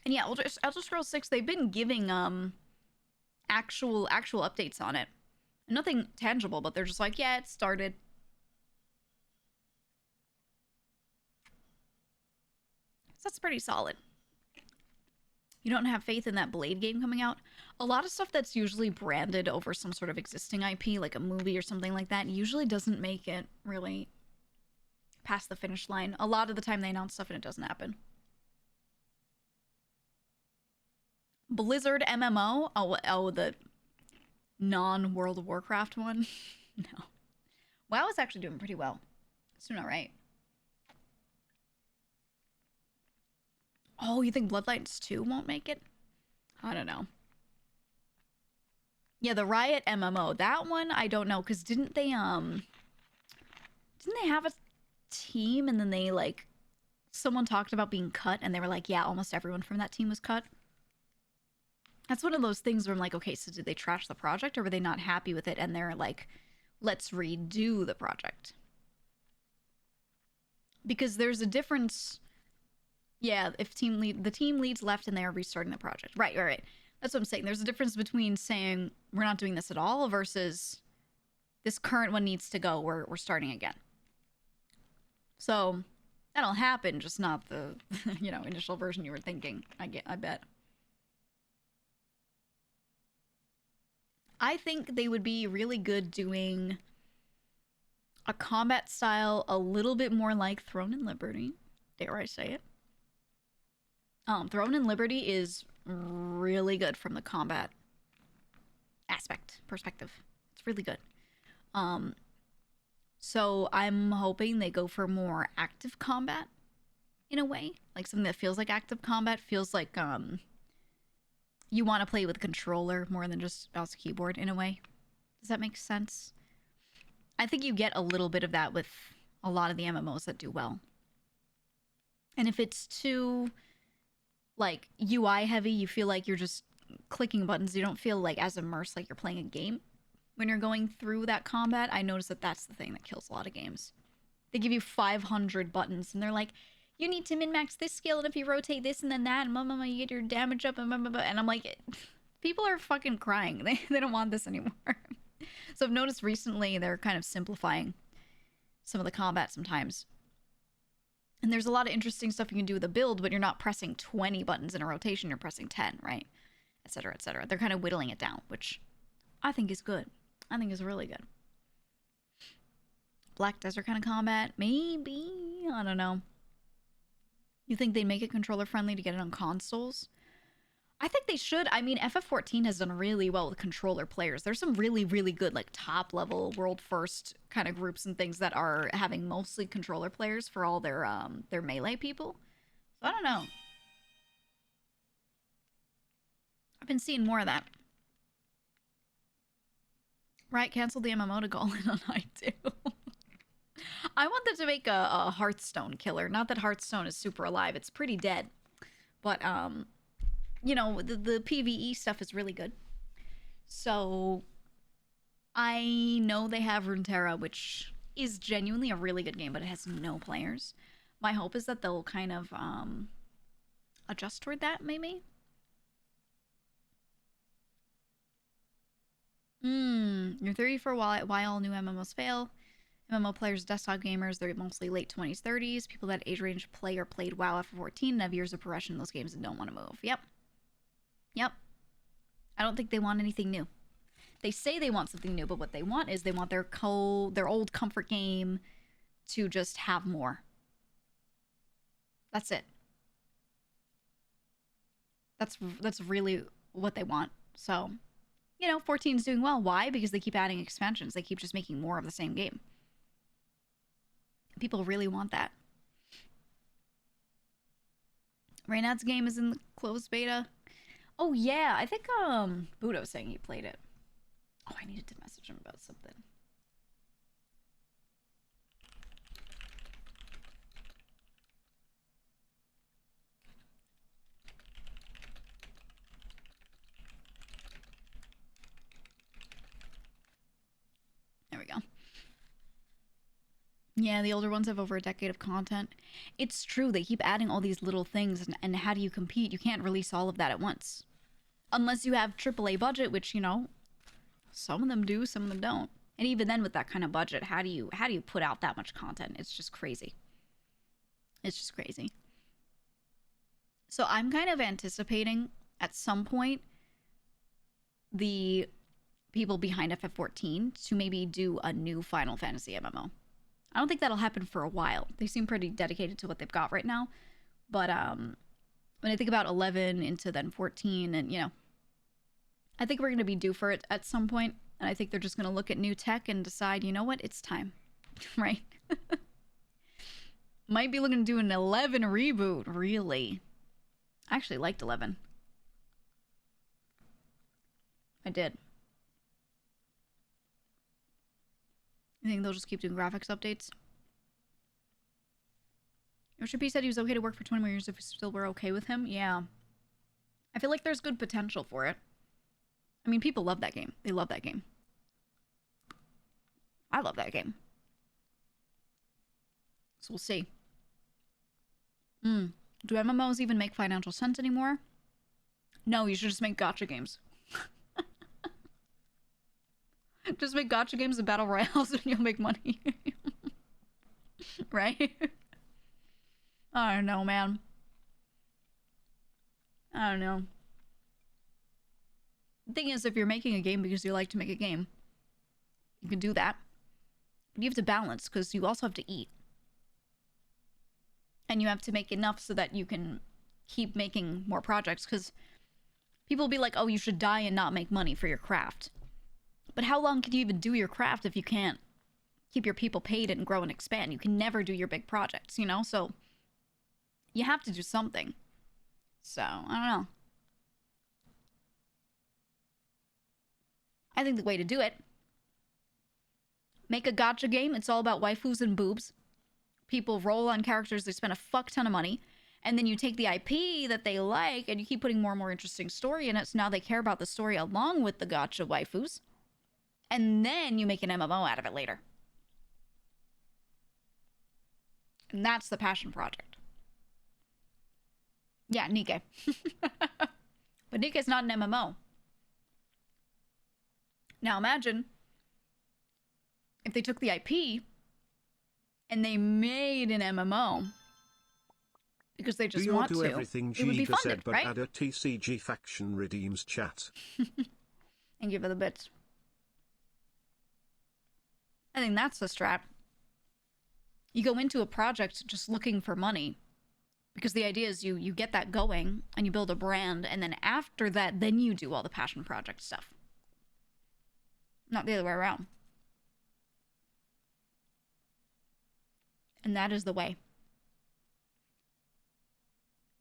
Speaker 1: And yeah, Elder Scrolls 6, they've been giving actual updates on it. Nothing tangible, but they're just like, yeah, it started. So that's pretty solid. You don't have faith in that Blade game coming out? A lot of stuff that's usually branded over some sort of existing IP, like a movie or something like that, usually doesn't make it really past the finish line. A lot of the time they announce stuff and it doesn't happen. Blizzard MMO? Oh, the non-World of Warcraft one? No. WoW is actually doing pretty well. It's doing alright. Oh, you think Bloodlines 2 won't make it? I don't know. Yeah, the Riot MMO. That one, I don't know, because didn't they have a team and then they, like, someone talked about being cut and they were like, yeah, almost everyone from that team was cut? That's one of those things where I'm like, okay, so did they trash the project or were they not happy with it and they're like, let's redo the project? Because there's a difference. Yeah, if the team leads left and they are restarting the project. Right. That's what I'm saying. There's a difference between saying we're not doing this at all versus this current one needs to go. We're starting again. So that'll happen, just not the initial version you were thinking. I bet. I think they would be really good doing a combat style a little bit more like Throne and Liberty. Dare I say it? Throne and Liberty is really good from the combat perspective. It's really good. So I'm hoping they go for more active combat in a way, like something that feels like active combat, feels like you want to play with a controller more than just mouse and keyboard in a way. Does that make sense? I think you get a little bit of that with a lot of the MMOs that do well. And if it's too like UI heavy, you feel like you're just clicking buttons, you don't feel like as immersed like you're playing a game when you're going through that combat. I notice that that's the thing that kills a lot of games. They give you 500 buttons and they're like, you need to min-max this skill, and if you rotate this and then that, and blah, blah, blah, you get your damage up, and blah, blah, blah. And I'm like, people are fucking crying. They don't want this anymore. So I've noticed recently they're kind of simplifying some of the combat sometimes. And there's a lot of interesting stuff you can do with a build, but you're not pressing 20 buttons in a rotation, you're pressing 10, right? Etc., etc. They're kind of whittling it down, which I think is good. I think is really good. Black Desert kind of combat? Maybe. I don't know. You think they'd make it controller friendly to get it on consoles? I think they should. I mean, FF14 has done really well with controller players. There's some really, really good, like, top-level, world-first kind of groups and things that are having mostly controller players for all their melee people. So I don't know. I've been seeing more of that. Right, cancel the MMO to go in on I do. I want them to make a Hearthstone killer. Not that Hearthstone is super alive. It's pretty dead. But, you know, the PvE stuff is really good. So, I know they have Runeterra, which is genuinely a really good game, but it has no players. My hope is that they'll kind of adjust toward that, maybe? Your theory for why all new MMOs fail. MMO players, desktop gamers, they're mostly late 20s, 30s. People that age range play or played WoW after 14 and have years of progression in those games and don't want to move. Yep. Yep. I don't think they want anything new. They say they want something new, but what they want is they want their old comfort game to just have more. That's it. That's really what they want. So, you know, 14 is doing well. Why? Because they keep adding expansions. They keep just making more of the same game. People really want that. Reynad's game is in the closed beta. Oh, yeah. I think Budo was saying he played it. Oh, I needed to message him about something. There we go. Yeah, the older ones have over a decade of content. It's true, they keep adding all these little things, and how do you compete? You can't release all of that at once. Unless you have AAA budget, which, you know, some of them do, some of them don't. And even then, with that kind of budget, how do you put out that much content? It's just crazy. It's just crazy. So I'm kind of anticipating, at some point, the people behind FF14 to maybe do a new Final Fantasy MMO. I don't think that'll happen for a while. They seem pretty dedicated to what they've got right now. But when I think about 11 into then 14, and, you know, I think we're going to be due for it at some point. And I think they're just going to look at new tech and decide, you know what, it's time. Right? Might be looking to do an 11 reboot, really. I actually liked 11. I did. You think they'll just keep doing graphics updates? Yoshi P said he was okay to work for 20 more years if we still were okay with him. Yeah. I feel like there's good potential for it. I mean, people love that game. They love that game. I love that game. So we'll see. Do MMOs even make financial sense anymore? No, you should just make gacha games. Just make gacha games and battle royales and you'll make money. Right? I don't know, man. I don't know. The thing is, if you're making a game because you like to make a game, you can do that. But you have to balance, because you also have to eat. And you have to make enough so that you can keep making more projects, because people will be like, oh, you should die and not make money for your craft. But how long can you even do your craft if you can't keep your people paid and grow and expand? You can never do your big projects, you know? So you have to do something. So, I don't know. I think the way to do it, make a gacha game. It's all about waifus and boobs. People roll on characters. They spend a fuck ton of money. And then you take the IP that they like and you keep putting more and more interesting story in it. So now they care about the story along with the gacha waifus. And then you make an MMO out of it later. And that's the passion project. Yeah, Nikke. But Nikke's not an MMO. Now imagine if they took the IP and they made an MMO because they just want
Speaker 2: do
Speaker 1: to.
Speaker 2: Everything
Speaker 1: it would be
Speaker 2: GEEGA
Speaker 1: funded,
Speaker 2: said, but
Speaker 1: right?
Speaker 2: add a TCG faction redeems chat.
Speaker 1: And give it the bits. I think that's the strat. You go into a project just looking for money because the idea is you get that going and you build a brand, and then after that, then you do all the passion project stuff. Not the other way around. And that is the way.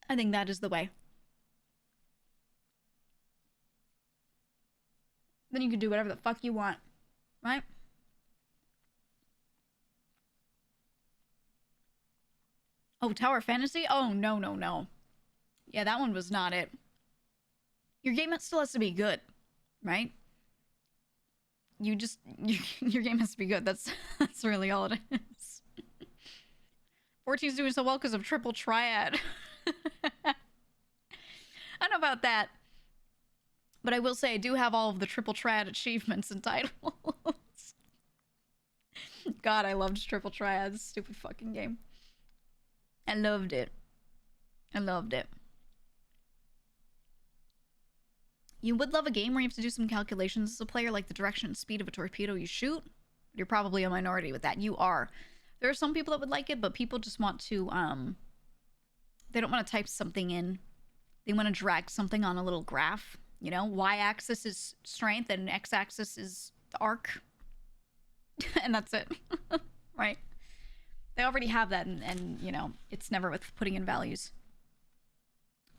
Speaker 1: I think that is the way. Then you can do whatever the fuck you want, right? Oh, Tower Fantasy? Oh, no, no, no. Yeah, that one was not it. Your game still has to be good, right? Your game has to be good. That's really all it is. 14's doing so well because of Triple Triad. I don't know about that. But I will say I do have all of the Triple Triad achievements and titles. God, I loved Triple Triad. This stupid fucking game. I loved it. I loved it. You would love a game where you have to do some calculations as a player, like the direction and speed of a torpedo you shoot. You're probably a minority with that. You are. There are some people that would like it, but people just want to, they don't want to type something in. They want to drag something on a little graph. You know, y-axis is strength and x-axis is arc. And that's it. Right? They already have that, and, you know, it's never with putting in values.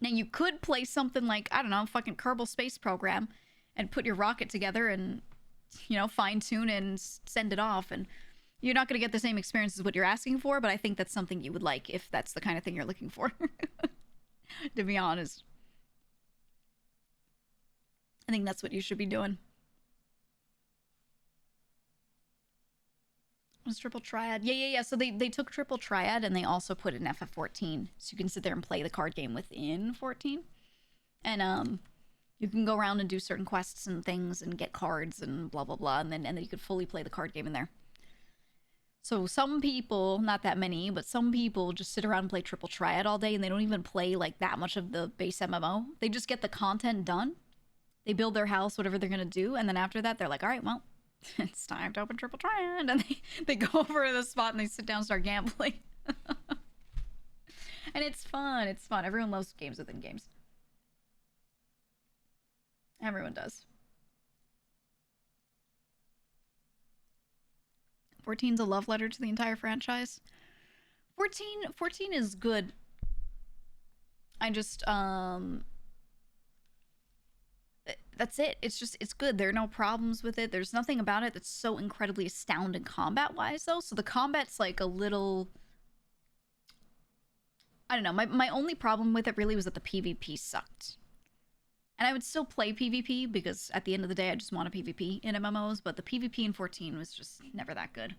Speaker 1: Now, you could play something like, I don't know, fucking Kerbal Space Program and put your rocket together and, you know, fine-tune and send it off, and you're not going to get the same experience as what you're asking for, but I think that's something you would like if that's the kind of thing you're looking for. To be honest. I think that's what you should be doing. Was Triple Triad? Yeah. So they took Triple Triad and they also put it in FF14. So you can sit there and play the card game within 14. And you can go around and do certain quests and things and get cards and blah, blah, blah. And then you could fully play the card game in there. So some people, not that many, but some people just sit around and play Triple Triad all day and they don't even play like that much of the base MMO. They just get the content done. They build their house, whatever they're going to do. And then after that, they're like, all right, well, it's time to open Triple Triad. And they go over to the spot and they sit down and start gambling. And it's fun. It's fun. Everyone loves games within games. Everyone does. 14's a love letter to the entire franchise. 14 is good. I just, that's it. It's good. There are no problems with it. There's nothing about it that's so incredibly astounding combat-wise, though. So the combat's like a little... I don't know. My only problem with it really was that the PvP sucked. And I would still play PvP because at the end of the day, I just want a PvP in MMOs, but the PvP in 14 was just never that good.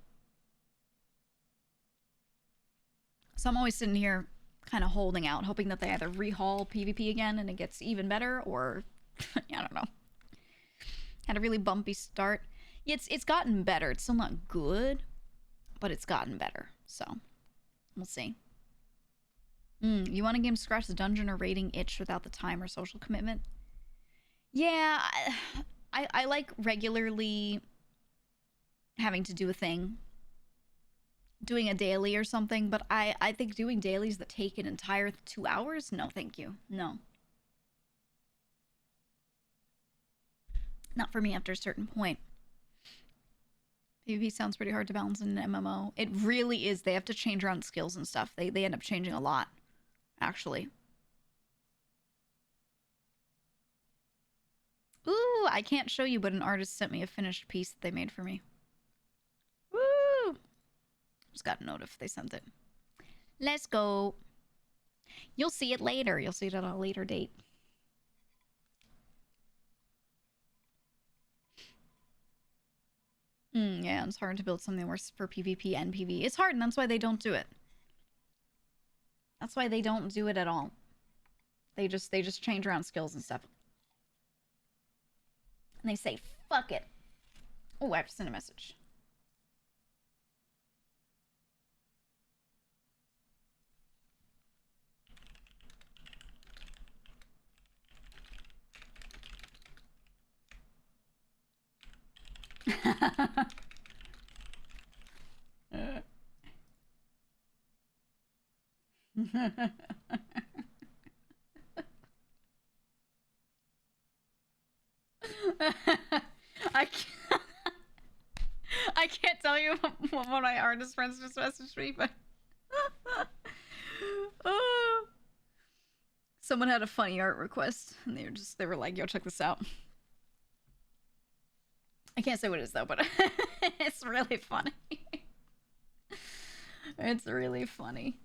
Speaker 1: So I'm always sitting here kind of holding out, hoping that they either rehaul PvP again and it gets even better, or... I don't know. Had a really bumpy start. Yeah, it's gotten better. It's still not good, but it's gotten better. So, we'll see. You want a game to scratch the dungeon or raiding itch without the time or social commitment? Yeah, I like regularly having to do a thing. Doing a daily or something, but I think doing dailies that take an entire 2 hours? No, thank you. No. Not for me after a certain point. PvP sounds pretty hard to balance in an MMO. It really is. They have to change around skills and stuff. They end up changing a lot, actually. Ooh, I can't show you, but an artist sent me a finished piece that they made for me. Woo! Just got a note if they sent it. Let's go. You'll see it later. You'll see it at a later date. Yeah, it's hard to build something worse for PvP and PvE. It's hard, and that's why they don't do it. That's why they don't do it at all. They just change around skills and stuff. And they say, fuck it. Oh, I have to send a message. I can't, I can't tell you what one of my artist friends just messaged me, but oh. Someone had a funny art request, and they were like, "Yo, check this out." I can't say what it is though, but it's really funny. It's really funny.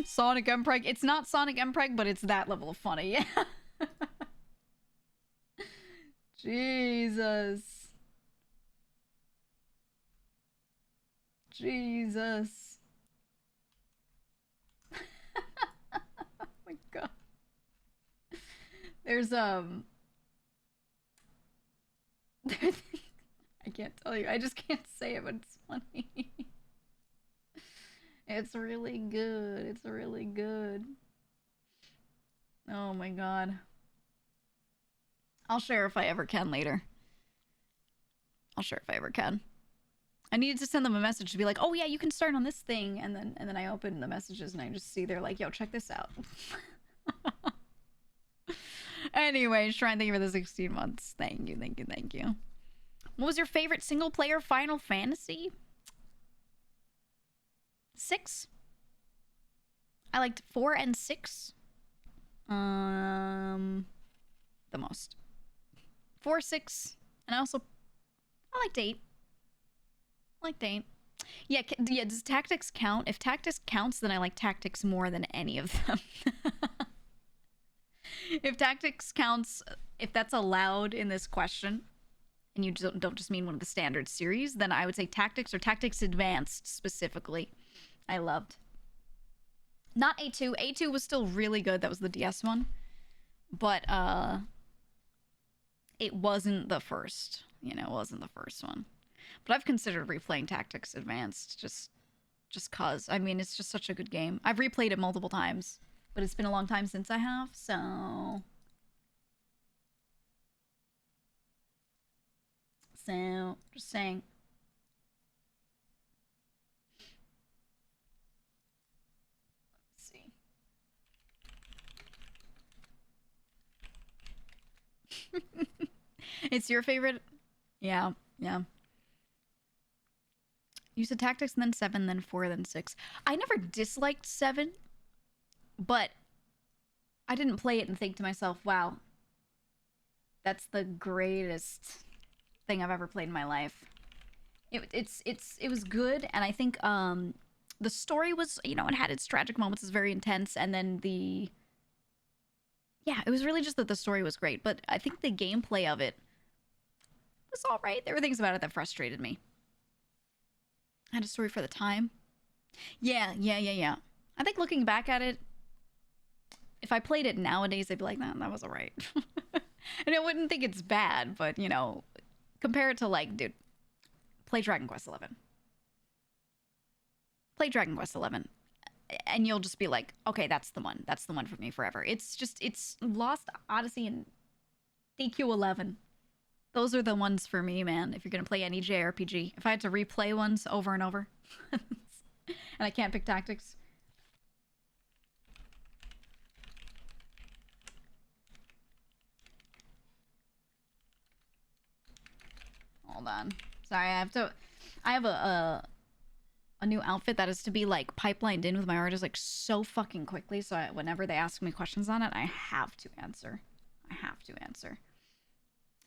Speaker 1: Sonic Mpreg. It's not Sonic Mpreg, but it's that level of funny. Yeah. Jesus. Jesus. Oh my god. There's I can't tell you. I just can't say it, but it's funny. It's really good. It's really good. Oh my god. I'll share if I ever can later. I'll share if I ever can. I needed to send them a message to be like, oh yeah, you can start on this thing, and then I open the messages and I just see they're like, yo, check this out. Anyways, try and think for the 16 months. Thank you, thank you, thank you. What was your favorite single player Final Fantasy? 6. I liked 4 and 6. The most. 4, 6, and I liked 8. I liked 8. Yeah, yeah, does tactics count? If tactics counts, then I like tactics more than any of them. If tactics counts, if that's allowed in this question, and you don't just mean one of the standard series, then I would say tactics or tactics advanced specifically. I loved. Not A2. A2 was still really good. That was the DS one. But it wasn't the first. You know, it wasn't the first one. But I've considered replaying Tactics Advanced just cause. I mean, it's just such a good game. I've replayed it multiple times, but it's been a long time since I have, so just saying. Let's see. It's your favorite? Yeah, yeah. You said tactics, and then 7, then 4, then 6. I never disliked 7, but I didn't play it and think to myself, wow, that's the greatest thing I've ever played in my life. It was good, and I think the story was, you know, it had its tragic moments, it's very intense, and then yeah, it was really just that the story was great, but I think the gameplay of it was all right. There were things about it that frustrated me. I had a story for the time. Yeah. I think looking back at it, if I played it nowadays, I'd be like, nah, that was all right. And I wouldn't think it's bad, but, you know, compare it to, like, dude, play Dragon Quest XI. Play Dragon Quest XI. And you'll just be like, okay, that's the one. That's the one for me forever. It's Lost Odyssey and DQ11. Those are the ones for me, man, if you're going to play any JRPG. If I had to replay ones over and over, and I can't pick tactics. Hold on. Sorry, I have a new outfit that is to be, like, pipelined in with my artist, like, so fucking quickly, so whenever they ask me questions on it, I have to answer.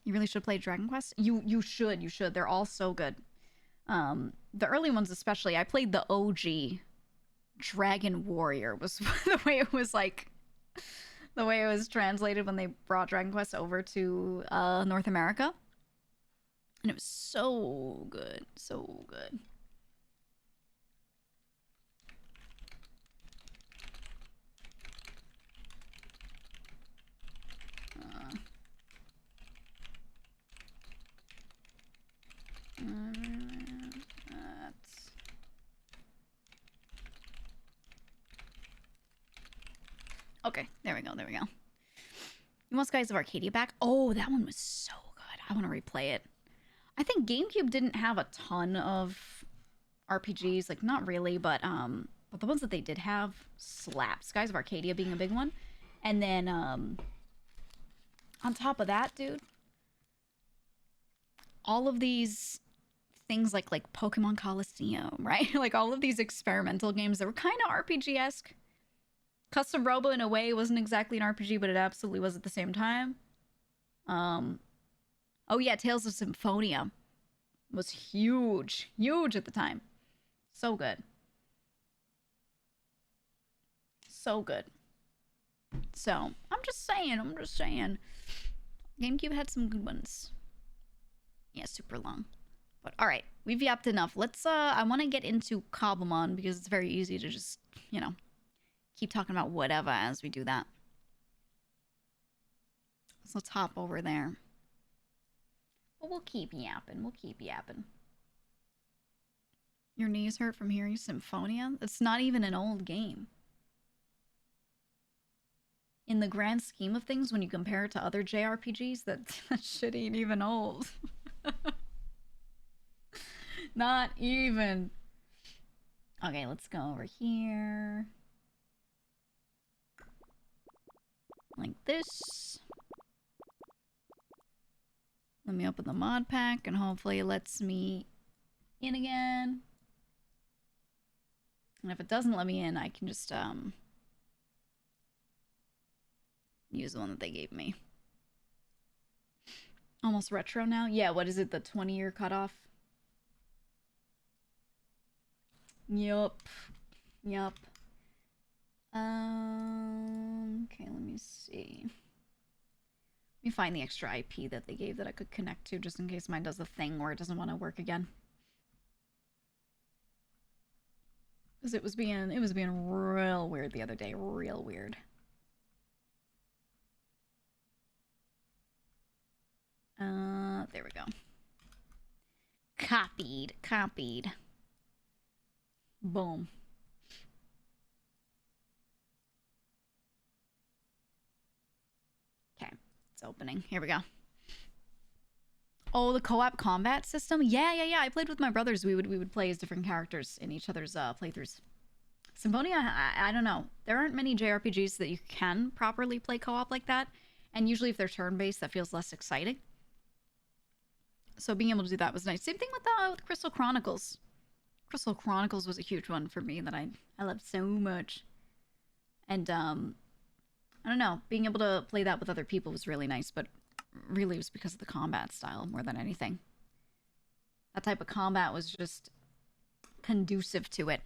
Speaker 1: You really should play Dragon Quest. You should. They're all so good. The early ones especially. I played the OG Dragon Warrior was the way it was translated when they brought Dragon Quest over to North America. And it was so good. So good. That's... Okay, there we go, there we go. You want Skies of Arcadia back? Oh, that one was so good. I want to replay it. I think GameCube didn't have a ton of RPGs, like not really, but the ones that they did have slapped. Skies of Arcadia being a big one. And then on top of that, dude, all of these things like Pokemon Coliseum, right? Like all of these experimental games that were kind of RPG-esque. Custom Robo in a way wasn't exactly an RPG, but it absolutely was at the same time. Oh yeah, Tales of Symphonia was huge. Huge at the time. So good. So good. So, I'm just saying. GameCube had some good ones. Yeah, super long. But alright, we've yapped enough. Let's, I want to get into Cobblemon because it's very easy to just, you know, keep talking about whatever as we do that. So let's hop over there. But we'll keep yapping. We'll keep yapping. Your knees hurt from hearing Symphonia? It's not even an old game. In the grand scheme of things, when you compare it to other JRPGs, that shit ain't even old. Not even. Okay, let's go over here. Like this. Let me open the mod pack and hopefully it lets me in again. And if it doesn't let me in, I can just use the one that they gave me. Almost retro now? Yeah, what is it? The 20-year cutoff? Yup. Yup. Okay, let me see. Let me find the extra IP that they gave that I could connect to just in case mine does a thing where it doesn't want to work again. Because it was being real weird the other day. Real weird. There we go. Copied. Boom. Okay, it's opening. Here we go. Oh, the co-op combat system? Yeah. I played with my brothers. We would play as different characters in each other's playthroughs. Symphonia, I don't know. There aren't many JRPGs that you can properly play co-op like that. And usually if they're turn-based, that feels less exciting. So being able to do that was nice. Same thing with Crystal Chronicles. Crystal Chronicles was a huge one for me that I loved so much. And, I don't know. Being able to play that with other people was really nice, but really it was because of the combat style more than anything. That type of combat was just conducive to it.